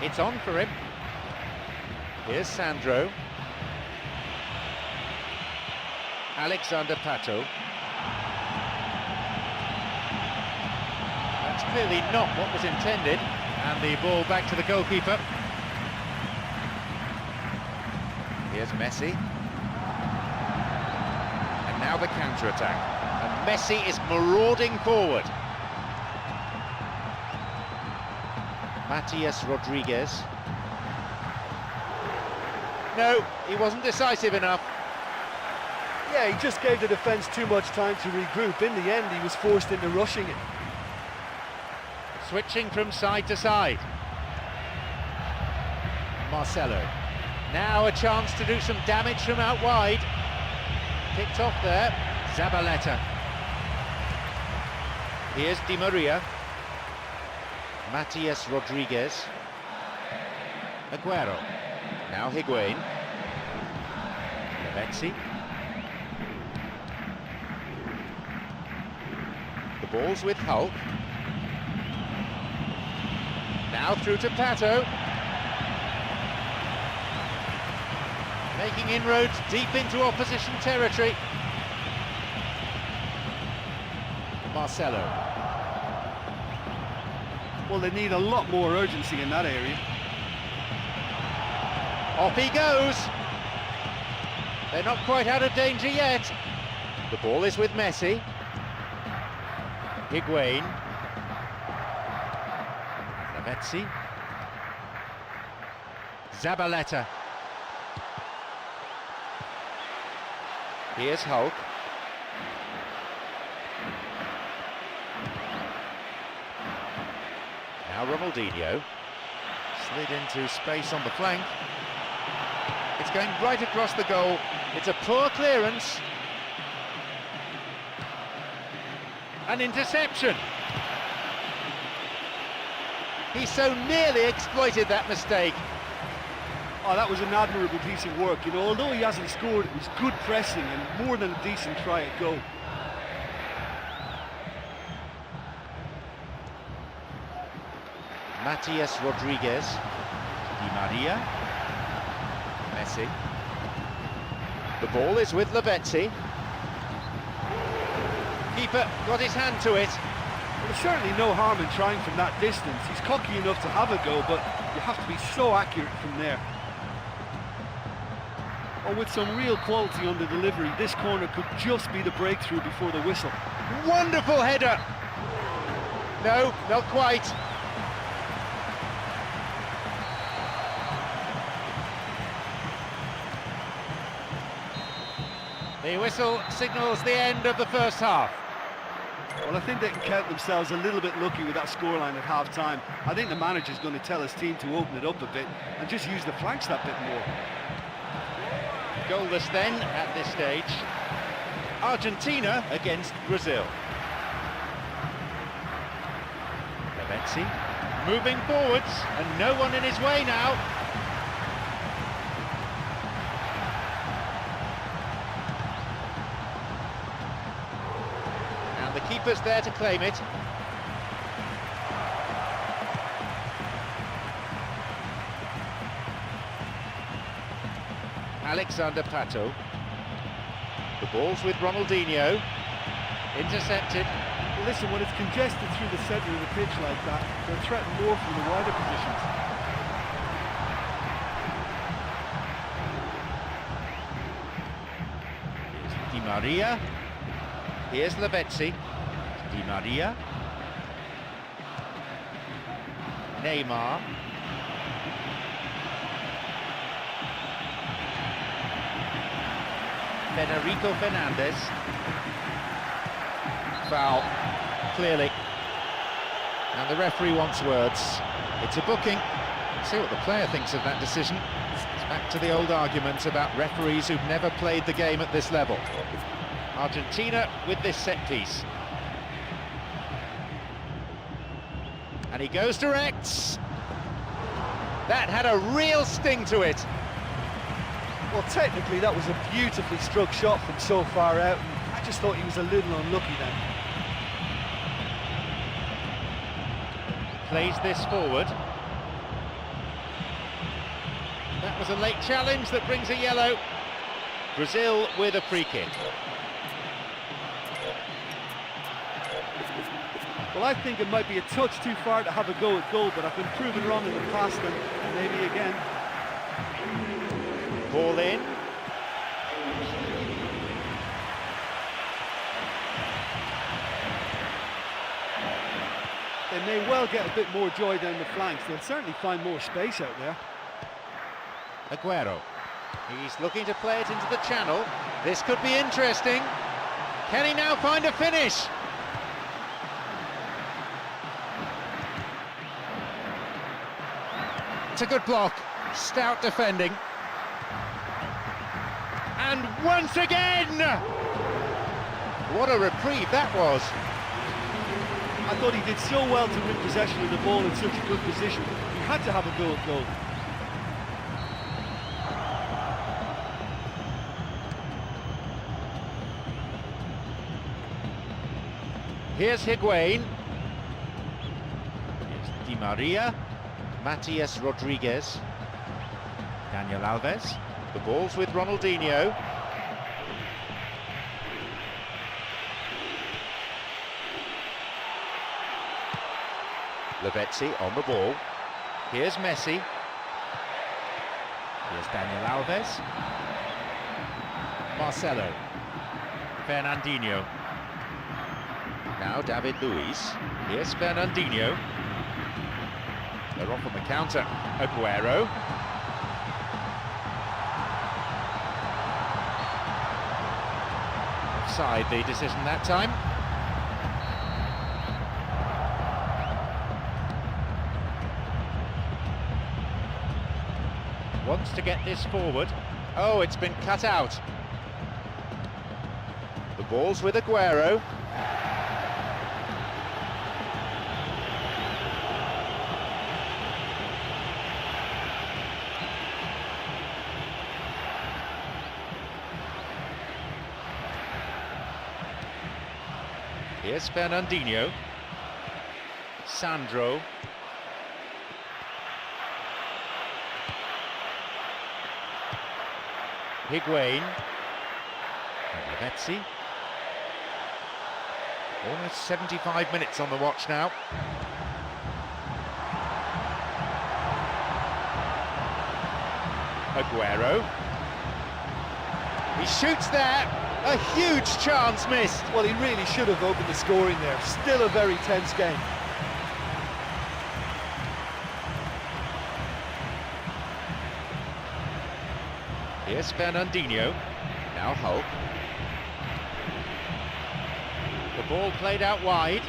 It's on for him. Here's Sandro. Alexander Pato. That's clearly not what was intended. And the ball back to the goalkeeper. Here's Messi. And now the counter-attack. And Messi is marauding forward. Matias Rodriguez. No, he wasn't decisive enough. Yeah, he just gave the defence too much time to regroup. In the end, he was forced into rushing it. Switching from side to side. Marcelo. Now a chance to do some damage from out wide. Kicked off there. Zabaleta. Here's Di Maria. Matias Rodriguez. Aguero. Now Higuain. Lavezzi. The ball's with Hulk. Now through to Pato. Making inroads deep into opposition territory. Marcelo. Well, they need a lot more urgency in that area. Off he goes. They're not quite out of danger yet. The ball is with Messi. Higuain. Lavezzi. Zabaleta. Here's Hulk. Now Ronaldinho. Slid into space on the flank. It's going right across the goal. It's a poor clearance. An interception. He so nearly exploited that mistake. Oh, that was an admirable piece of work. You know, although he hasn't scored, it was good pressing and more than a decent try at goal. Matias Rodriguez. Di Maria. Messi. The ball is with Lavezzi. Keeper got his hand to it. Well, there's certainly no harm in trying from that distance. He's cocky enough to have a go, but you have to be so accurate from there. Or with some real quality on the delivery, this corner could just be the breakthrough before the whistle. Wonderful header! No, not quite. The whistle signals the end of the first half. Well, I think they can count themselves a little bit lucky with that scoreline at half-time. I think the manager's going to tell his team to open it up a bit and just use the flanks that bit more. Goalless then at this stage. Argentina against Brazil. Lavezzi moving forwards and no one in his way now. And the keeper's there to claim it. Alexander Pato. The ball's with Ronaldinho. Intercepted. Well, listen, when it's congested through the centre of the pitch like that, they're threatened more from the wider positions. Here's Di Maria. Here's Lavezzi. Di Maria. Neymar. Federico Fernandez. Foul, clearly. And the referee wants words. It's a booking. See what the player thinks of that decision. It's back to the old argument about referees who've never played the game at this level. Argentina with this set piece. And he goes direct. That had a real sting to it. Well, technically that was a beautifully struck shot from so far out. I just thought he was a little unlucky then. Plays this forward. That was a late challenge that brings a yellow. Brazil with a free kick. Well, I think it might be a touch too far to have a go at goal, but I've been proven wrong in the past and maybe again. Ball in. They may well get a bit more joy down the flanks. They'll certainly find more space out there. Aguero. He's looking to play it into the channel. This could be interesting. Can he now find a finish? It's a good block. Stout defending. And once again! What a reprieve that was. I thought he did so well to win possession of the ball in such a good position. He had to have a go at goal. Here's Higuain. Here's Di Maria. Matias Rodriguez. Daniel Alves. The ball's with Ronaldinho. Lavezzi on the ball. Here's Messi. Here's Daniel Alves. Marcelo. Fernandinho. Now David Luiz. Here's Fernandinho. They're off on the counter. Aguero. Offside the decision that time. Wants to get this forward. Oh, it's been cut out. The ball's with Aguero. Here's Fernandinho. Sandro. Higuain. Lavezzi. Almost 75 minutes on the watch now. Aguero. He shoots there. A huge chance missed. Well, he really should have opened the scoring there. Still a very tense game. Here's Fernandinho. Now Hulk. The ball played out wide.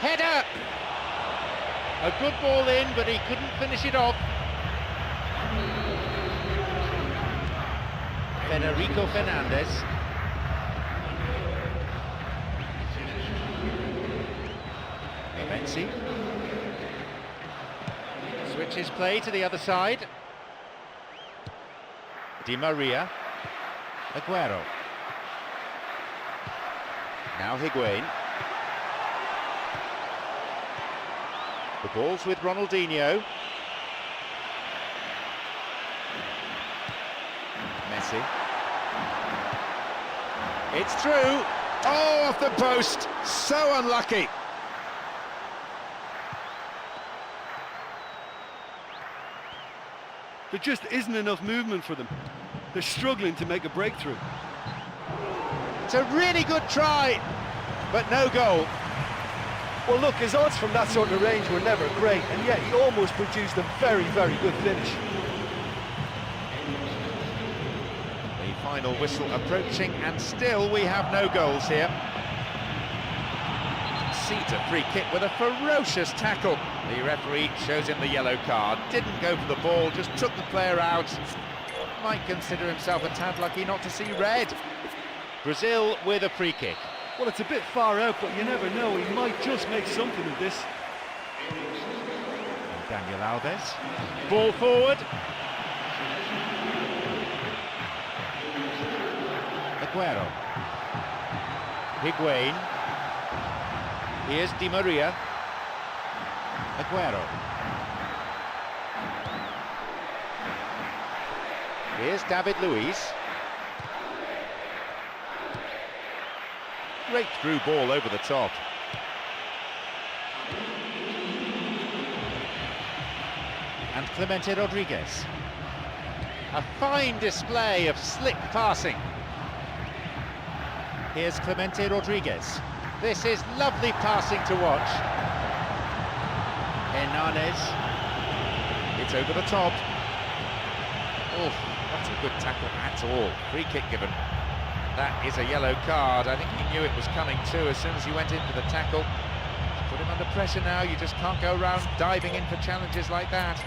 Header! A good ball in, but he couldn't finish it off. Federico Fernandez. Lavezzi. Switches play to the other side. Di Maria. Aguero. Now Higuain. The ball's with Ronaldinho. Messi. It's through. Oh, off the post. So unlucky. There just isn't enough movement for them. They're struggling to make a breakthrough. It's a really good try, but no goal. Well, look, his odds from that sort of range were never great, and yet he almost produced a very, very good finish. The final whistle approaching, and still we have no goals here. Concedes a free kick with a ferocious tackle. The referee shows him the yellow card. Didn't go for the ball, just took the player out. Might consider himself a tad lucky not to see red. Brazil with a free kick. Well, it's a bit far out, but you never know. He might just make something of this. Daniel Alves. Ball forward. Aguero. Higuain. Here's Di Maria. Aguero. Here's David Luiz. Great through ball over the top. And Clemente Rodriguez. A fine display of slick passing. Here's Clemente Rodriguez. This is lovely passing to watch. Hernanes. It's over the top. Oh, not a good tackle at all. Free kick given. That is a yellow card. I think he knew it was coming too as soon as he went in for the tackle. Put him under pressure now. You just can't go around diving in for challenges like that.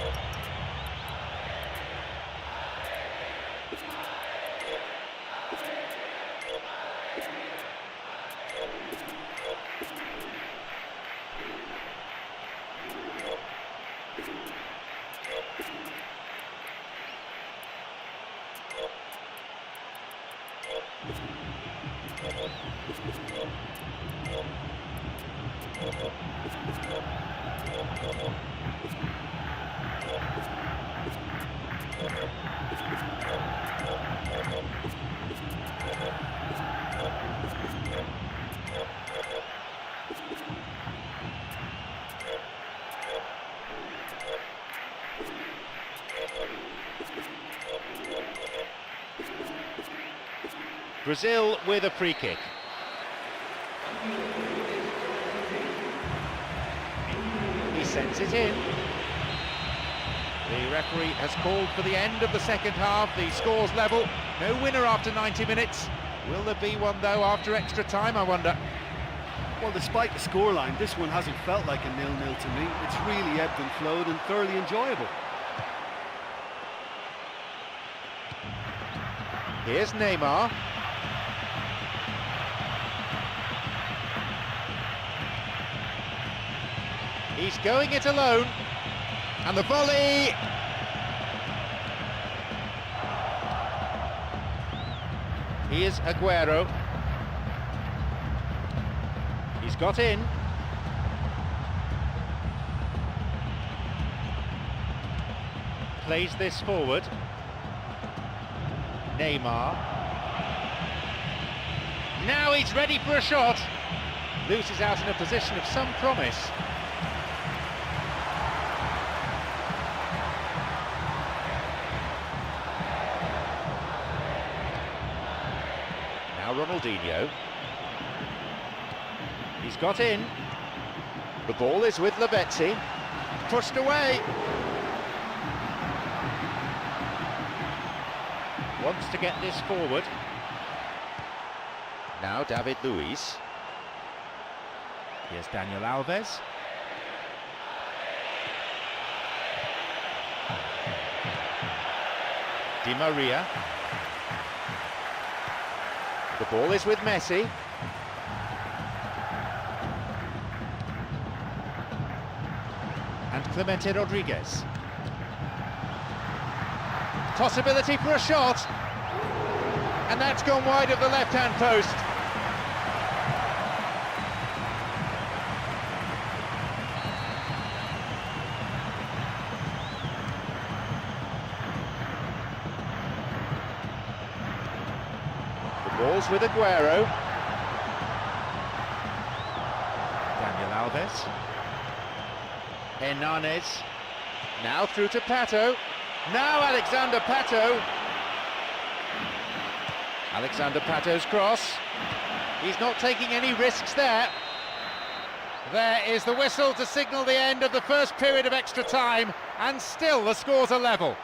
Brazil with a free kick. He sends it in. The referee has called for the end of the second half. The score's level. No winner after 90 minutes. Will there be one, though, after extra time, I wonder? Well, despite the scoreline, this one hasn't felt like a 0-0 to me. It's really ebbed and flowed and thoroughly enjoyable. Here's Neymar. He's going it alone. And the volley. Here's Aguero. He's got in. plays this forward. Neymar. Now he's ready for a shot. Loses out in a position of some promise. Now Ronaldinho. He's got in. The ball is with Lavezzi. Pushed away. Wants to get this forward. Now David Luiz. Here's Daniel Alves. Di Maria. The ball is with Messi. And Clemente Rodriguez. Possibility for a shot. And that's gone wide of the left-hand post. The ball's with Aguero. Daniel Alves. Hernanes. Now through to Pato. Now Alexander Pato. Alexander Pato's cross. He's not taking any risks there. There is the whistle to signal the end of the first period of extra time, and still the scores are level.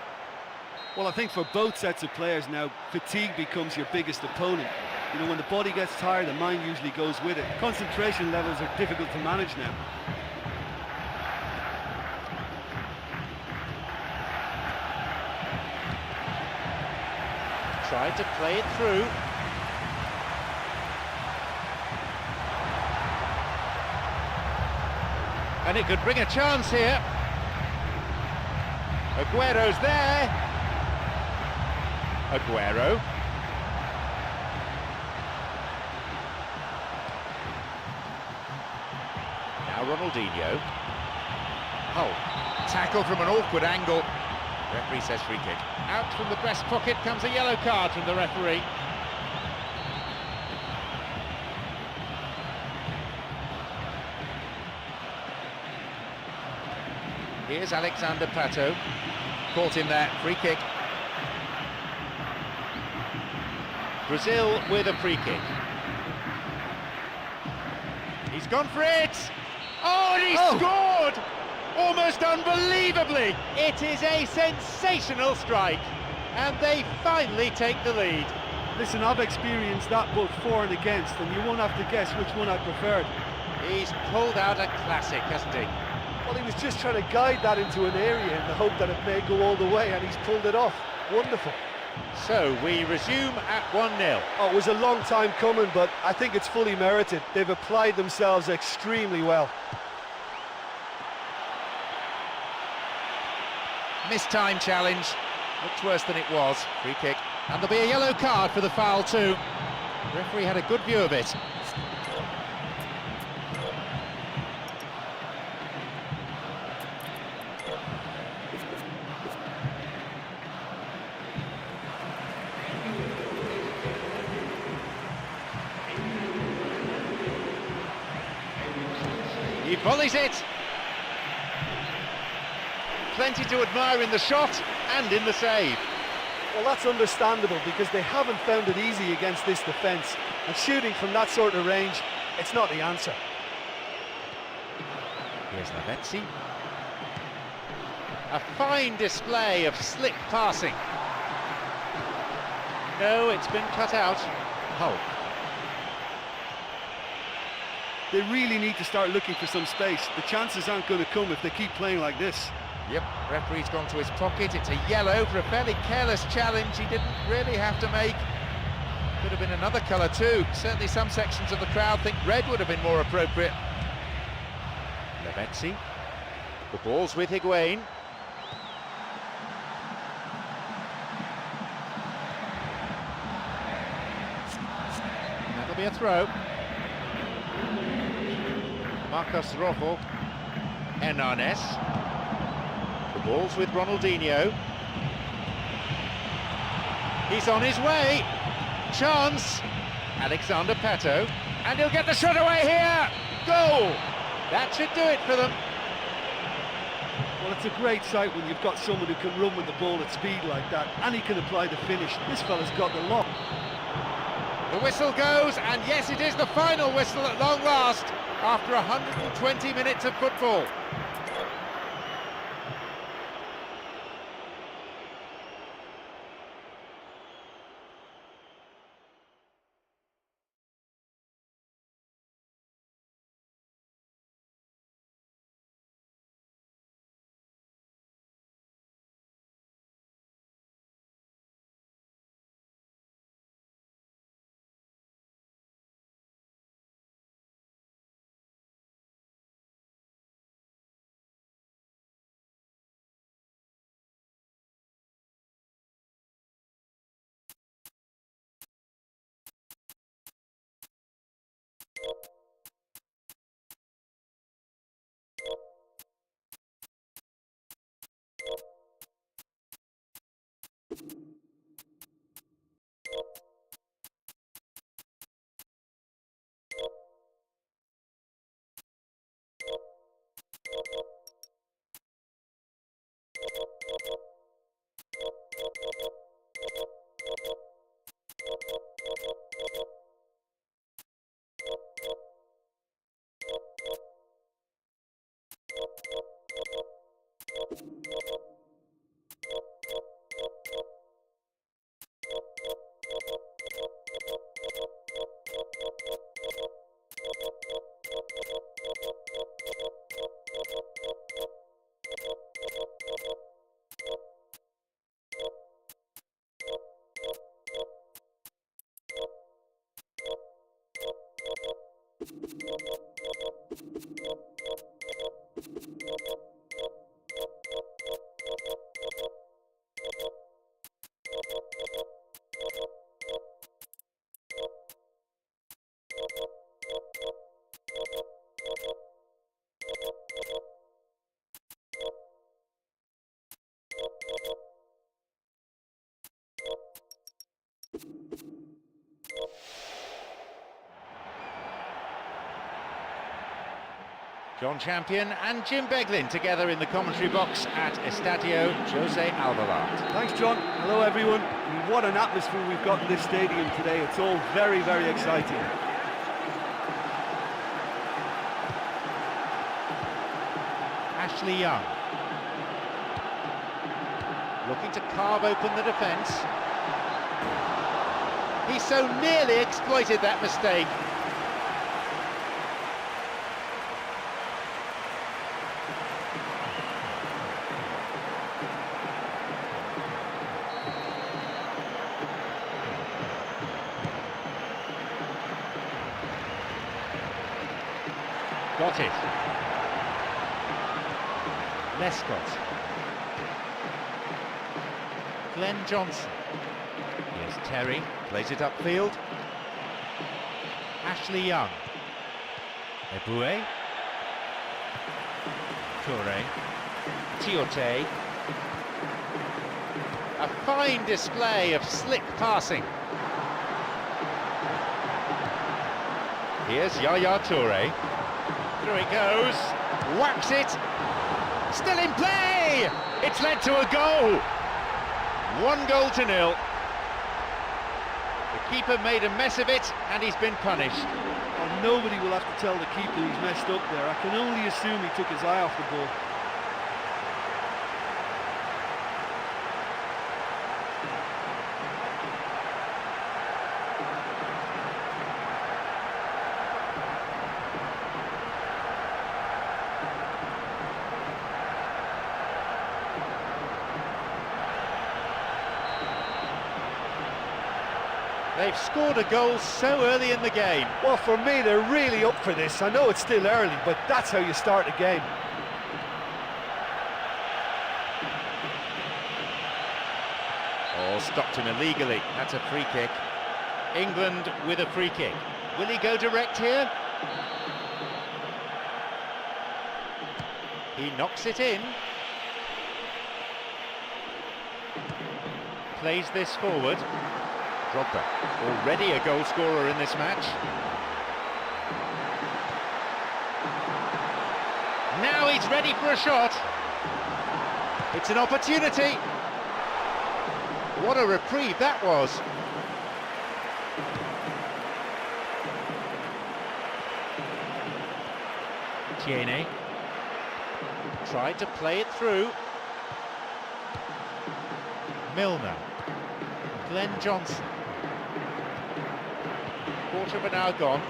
Well, I think for both sets of players now, fatigue becomes your biggest opponent. You know, when the body gets tired, the mind usually goes with it. Concentration levels are difficult to manage now. Tried to play it through. And it could bring a chance here. Aguero's there. Aguero. Now Ronaldinho. Oh, tackle from an awkward angle. Referee says free kick. Out from the breast pocket comes a yellow card from the referee. Here's Alexander Pato. Caught him there, free kick. Brazil with a free kick. He's gone for it! Oh, and he scored! Almost unbelievably! It is a sensational strike, and they finally take the lead. Listen, I've experienced that both for and against, and you won't have to guess which one I preferred. He's pulled out a classic, hasn't he? Well, he was just trying to guide that into an area in the hope that it may go all the way, and he's pulled it off. Wonderful. So we resume at 1-0. Oh, it was a long time coming, but I think it's fully merited. They've applied themselves extremely well. Missed time challenge. Looks worse than it was. Free kick. And there'll be a yellow card for the foul too. The referee had a good view of it. He volleys it. Plenty to admire in the shot and in the save. Well, that's understandable because they haven't found it easy against this defence, and shooting from that sort of range, it's not the answer. Here's Lavezzi. A fine display of slick passing. No, it's been cut out. Hull. They really need to start looking for some space. The chances aren't going to come if they keep playing like this. Yep, referee's gone to his pocket. It's a yellow for a fairly careless challenge he didn't really have to make. Could have been another colour too. Certainly some sections of the crowd think red would have been more appropriate. Lavezzi. The ball's with Higuain. That'll be a throw. Marcos Rojo. Hernanes. The Ball's with Ronaldinho. He's on his way. Chance. Alexander Pato. And he'll get the shot away here. Goal! That should do it for them. Well, it's a great sight when you've got someone who can run with the ball at speed like that, and he can apply the finish. This fella's got the lot. The whistle goes, and yes, it is the final whistle at long last, after 120 minutes of football. John Champion and Jim Beglin together in the commentary box at Estadio Jose Albalart. Thanks, John. Hello, everyone. What an atmosphere we've got in this stadium today. It's all very, very exciting. Ashley Young. Looking to carve open the defence. He so nearly exploited that mistake. Got it. Lescott. Glenn Johnson. Here's Terry, plays it upfield. Ashley Young. Eboué. Toure. Tiote. A fine display of slick passing. Here's Yaya Toure. Through it goes. Whacks it. Still in play! It's led to a goal. 1-0. The keeper made a mess of it, and he's been punished. Well, nobody will have to tell the keeper he's messed up there. I can only assume he took his eye off the ball. They've scored a goal so early in the game. Well, for me, they're really up for this. I know it's still early, but that's how you start a game. Oh, stopped him illegally. That's a free kick. England with a free kick. Will he go direct here? He knocks it in. plays this forward. Drogba, already a goal scorer in this match. Now he's ready for a shot. It's an opportunity. What a reprieve that was. Tierney tried to play it through. Milner. Glenn Johnson. Quarter of an hour gone.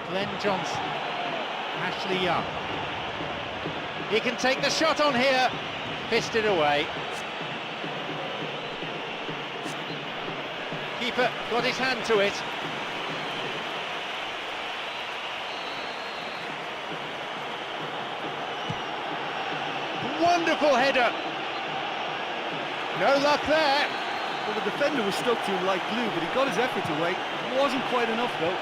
Glenn Johnson. Ashley Young. He can take the shot on here. Fisted away. Keeper got his hand to it. Wonderful header. No luck there. Well, the defender was stuck to him like glue, but he got his effort away. It wasn't quite enough, though.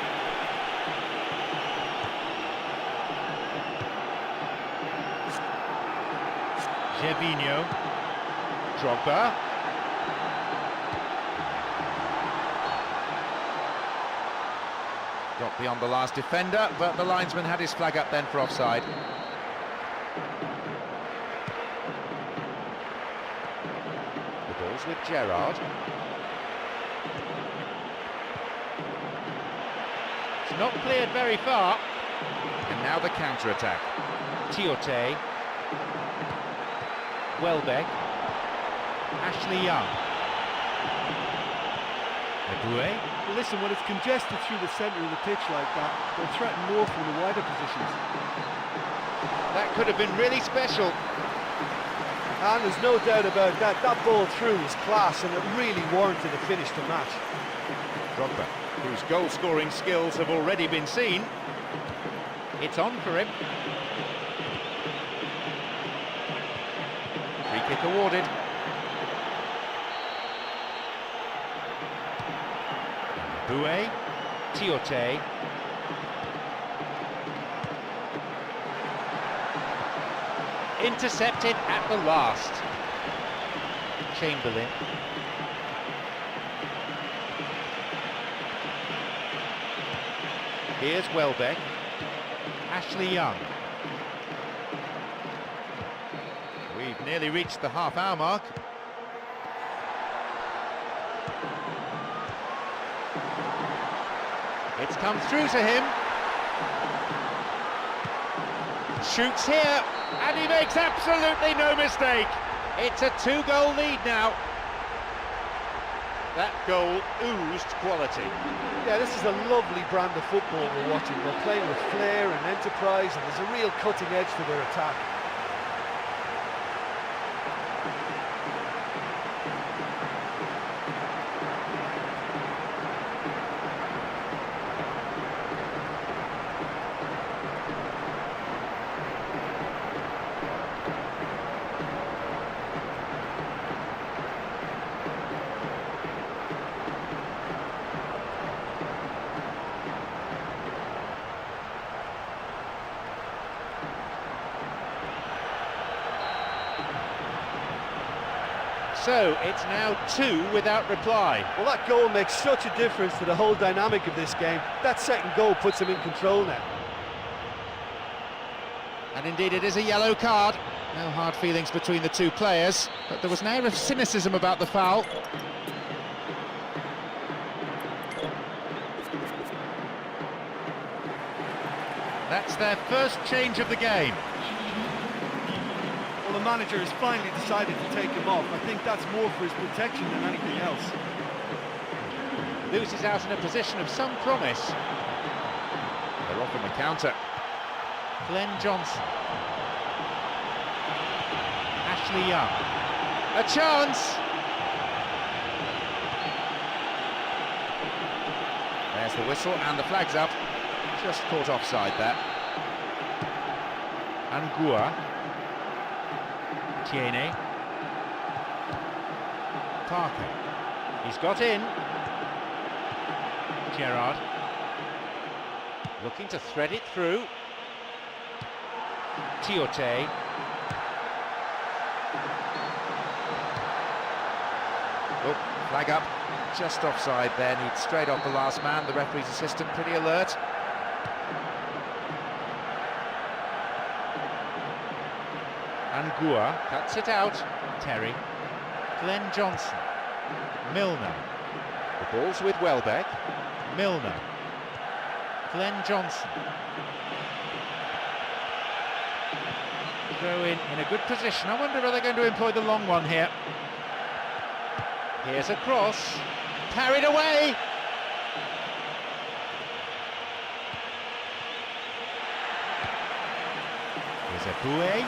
Gervinho. Drogba. Got beyond the last defender, but the linesman had his flag up then for offside. The ball's with Gerrard. It's not cleared very far. And now the counter-attack. Tiote. Welbeck. Ashley Young. Eboué. Well, listen, when it's congested through the centre of the pitch like that, they'll threaten more from the wider positions. That could have been really special. And there's no doubt about that. That ball through was class, and it really warranted a finish to match. Drogba, whose goal-scoring skills have already been seen. It's on for him. Free kick awarded. Boué, Tiote. Intercepted at the last. Chamberlain. Here's Welbeck. Ashley Young. We've nearly reached the half-hour mark. It's come through to him. Shoots here, and he makes absolutely no mistake. It's a 2-goal lead now. That goal oozed quality. Yeah, this is a lovely brand of football we're watching. They're playing with flair and enterprise, and there's a real cutting edge to their attack. So it's now 2 without reply. Well, that goal makes such a difference to the whole dynamic of this game. That second goal puts them in control now. And indeed it is a yellow card. No hard feelings between the two players, but there was an air of cynicism about the foul. That's their first change of the game. Well, the manager has finally decided to take him off. I think that's more for his protection than anything else. Loses out in a position of some promise. They're off on the counter. Glenn Johnson. Ashley Young. A chance! There's the whistle and the flag's up. Just caught offside there. Angua. Tierney. Parker. He's got in. Gerrard. Looking to thread it through. Tiote. Oh, flag up, just offside there, needs straight off the last man. The referee's assistant pretty alert. Angua cuts it out. Terry. Glenn Johnson. Milner. The ball's with Welbeck. Milner. Glenn Johnson. Throw in a good position. I wonder if they're going to employ the long one here. Here's a cross. Carried away. Here's a Bouet.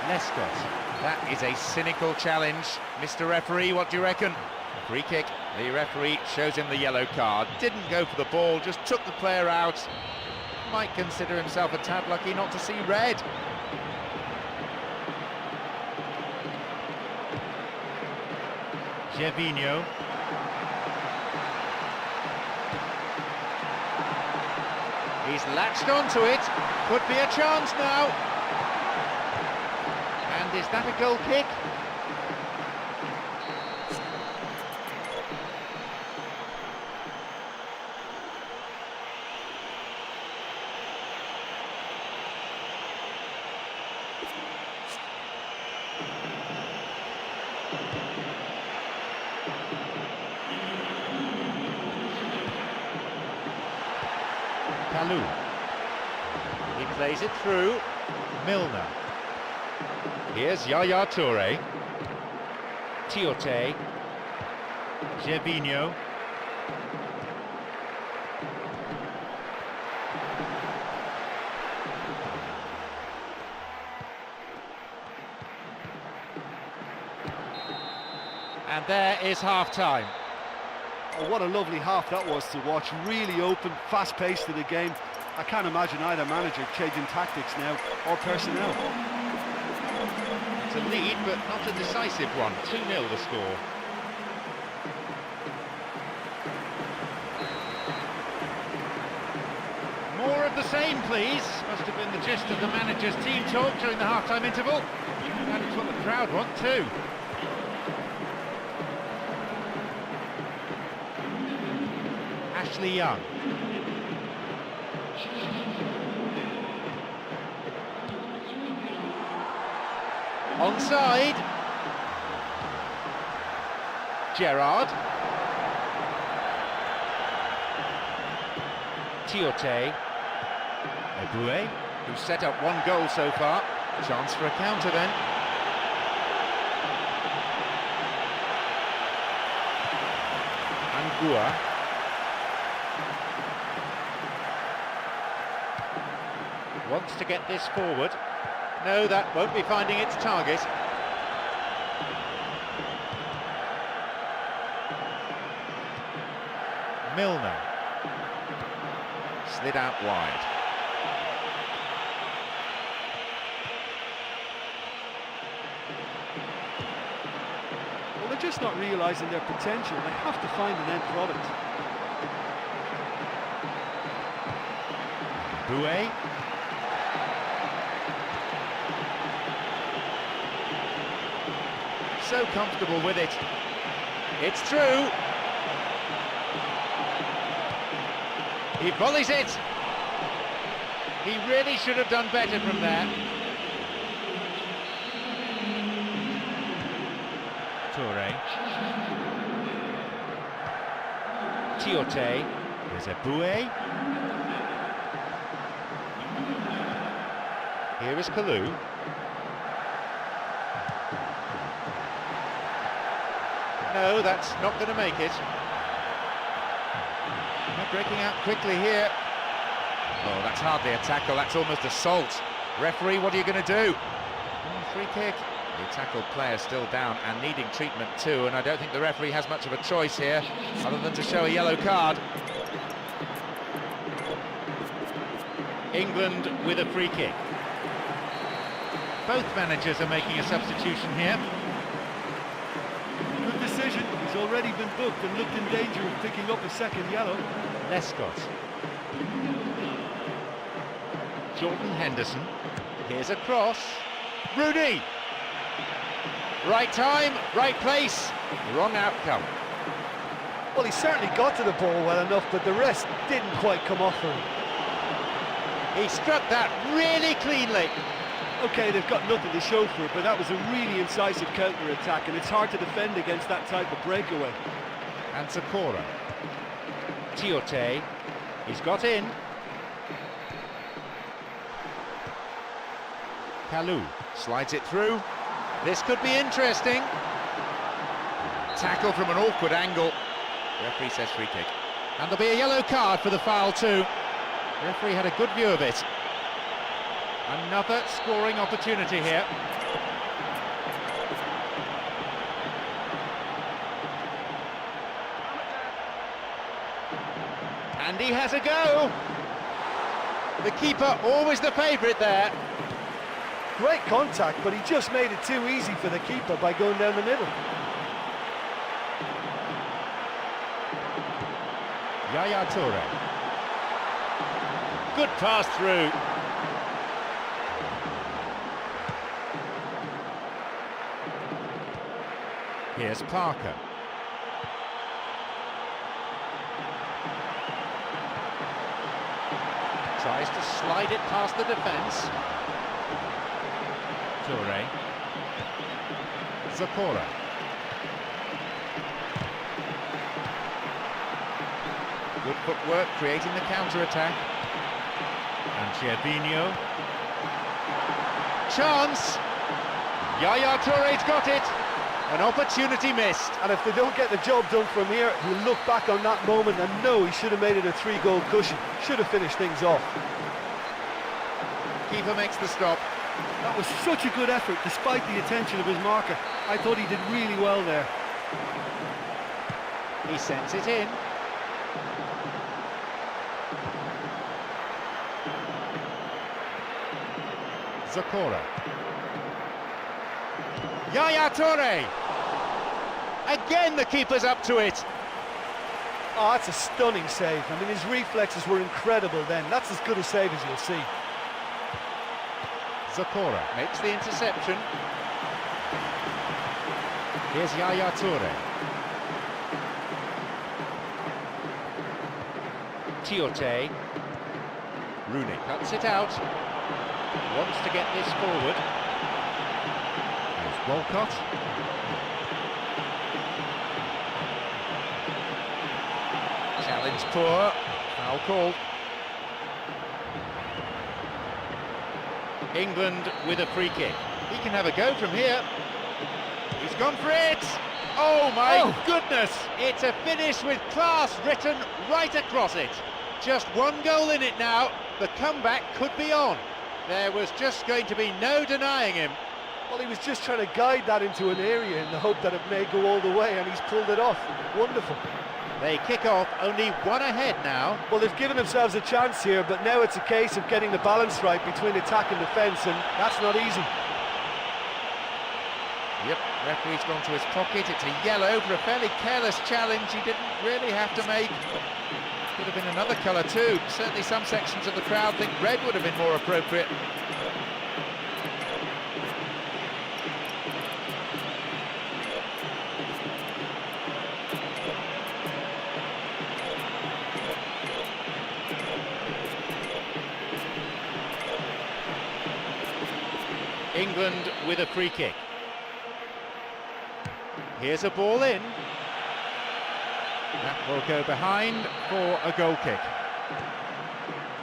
Lescott. That is a cynical challenge. Mr. Referee, what do you reckon? Free kick. The referee shows him the yellow card. Didn't go for the ball, just took the player out. Might consider himself a tad lucky not to see red. Gervinho. He's latched onto it. Could be a chance now. And is that a goal kick? Kalou. He plays it through. Milner. Here's Yaya Toure. Tiote. Gervinho. And there is half-time. Oh, what a lovely half that was to watch. Really open, fast-paced to the game. I can't imagine either manager changing tactics now or personnel. It's a lead, but not a decisive one. 2-0 the score. More of the same, please. Must have been the gist of the manager's team talk during the half-time interval. And it's what the crowd want too. Ashley Young. Onside. Gerrard. Tiote. Eboué, who's set up one goal so far. Chance for a counter then. Angua. Wants to get this forward. No, that won't be finding its target. Milner. Slid out wide. Well, they're just not realising their potential. They have to find an end product. Bouet. So comfortable with it. It's true. He volleys it. He really should have done better from there. Toure. Tiote. There's a Bouet. Here is Kalou. No, that's not going to make it. They're breaking out quickly here. Oh, that's hardly a tackle, that's almost assault. Referee, what are you going to do? Oh, free kick. The tackled player still down and needing treatment too, and I don't think the referee has much of a choice here, other than to show a yellow card. England with a free kick. Both managers are making a substitution here. Good decision. He's already been booked and looked in danger of picking up a second yellow. Lescott. Jordan Henderson. Here's a cross. Rooney. Right time, right place, wrong outcome. Well, he certainly got to the ball well enough, but the rest didn't quite come off for him. He struck that really cleanly. Okay, they've got nothing to show for it, but that was a really incisive counter-attack, and it's hard to defend against that type of breakaway. And Zakora. Tiote, he's got in. Kalou slides it through. This could be interesting. Tackle from an awkward angle. Referee says free kick. And there'll be a yellow card for the foul too. Referee had a good view of it. Another scoring opportunity here. And he has a go. The keeper always the favourite there. Great contact, but he just made it too easy for the keeper by going down the middle. Yaya Toure. Good pass through. Here's Parker. Tries to slide it past the defence. Toure. Zakora. Good footwork, creating the counter-attack. And Gervinho. Chance! Yaya Toure's got it! An opportunity missed. And if they don't get the job done from here, he'll look back on that moment and know he should have made it a 3-goal cushion. Should have finished things off. Keeper makes the stop. That was such a good effort, despite the attention of his marker. I thought he did really well there. He sends it in. Zakora. Yaya Toure! Again the keeper's up to it. Oh, that's a stunning save. I mean, his reflexes were incredible then. That's as good a save as you'll see. Zakora makes the interception. Here's Yaya Toure. Tiote. Rooney cuts it out. Wants to get this forward. There's Walcott. Challenge poor. Foul called. England with a free kick. He can have a go from here. He's gone for it. Oh my goodness! It's a finish with class written right across it. Just one goal in it now. The comeback could be on. There was just going to be no denying him. Well, he was just trying to guide that into an area in the hope that it may go all the way, and he's pulled it off. Wonderful. They kick off, only one ahead now. Well, they've given themselves a chance here, but now it's a case of getting the balance right between attack and defence, and that's not easy. Yep, referee's gone to his pocket. It's a yellow for a fairly careless challenge he didn't really have to make. Could have been another colour too. Certainly some sections of the crowd think red would have been more appropriate. England with a free kick. Here's a ball in. That will go behind for a goal kick.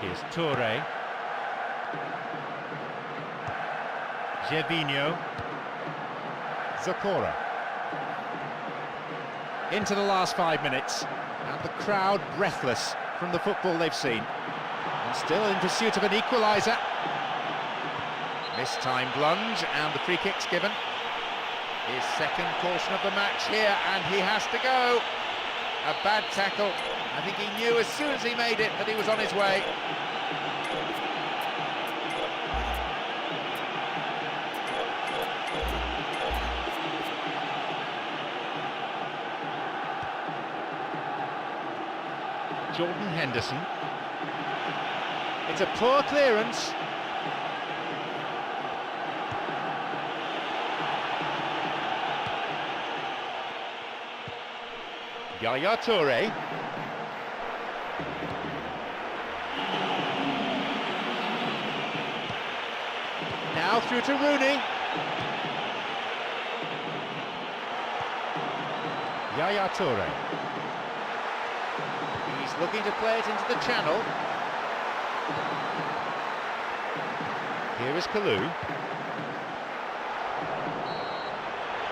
Here's Toure. Gervinho. Zakora. Into the last 5 minutes, and the crowd breathless from the football they've seen. And still in pursuit of an equaliser. Mistimed lunge, and the free kick's given. His second caution of the match here, and he has to go. A bad tackle. I think he knew as soon as he made it that he was on his way. Jordan Henderson. It's a poor clearance. Yaya Toure. Now through to Rooney. Yaya Toure. He's looking to play it into the channel. Here is Kalou.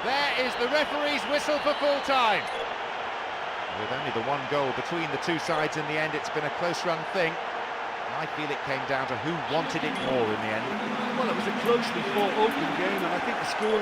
There is the referee's whistle for full time. With only the one goal between the two sides in the end, it's been a close-run thing. I feel it came down to who wanted it more in the end. Well, it was a closely fought open game, and I think the score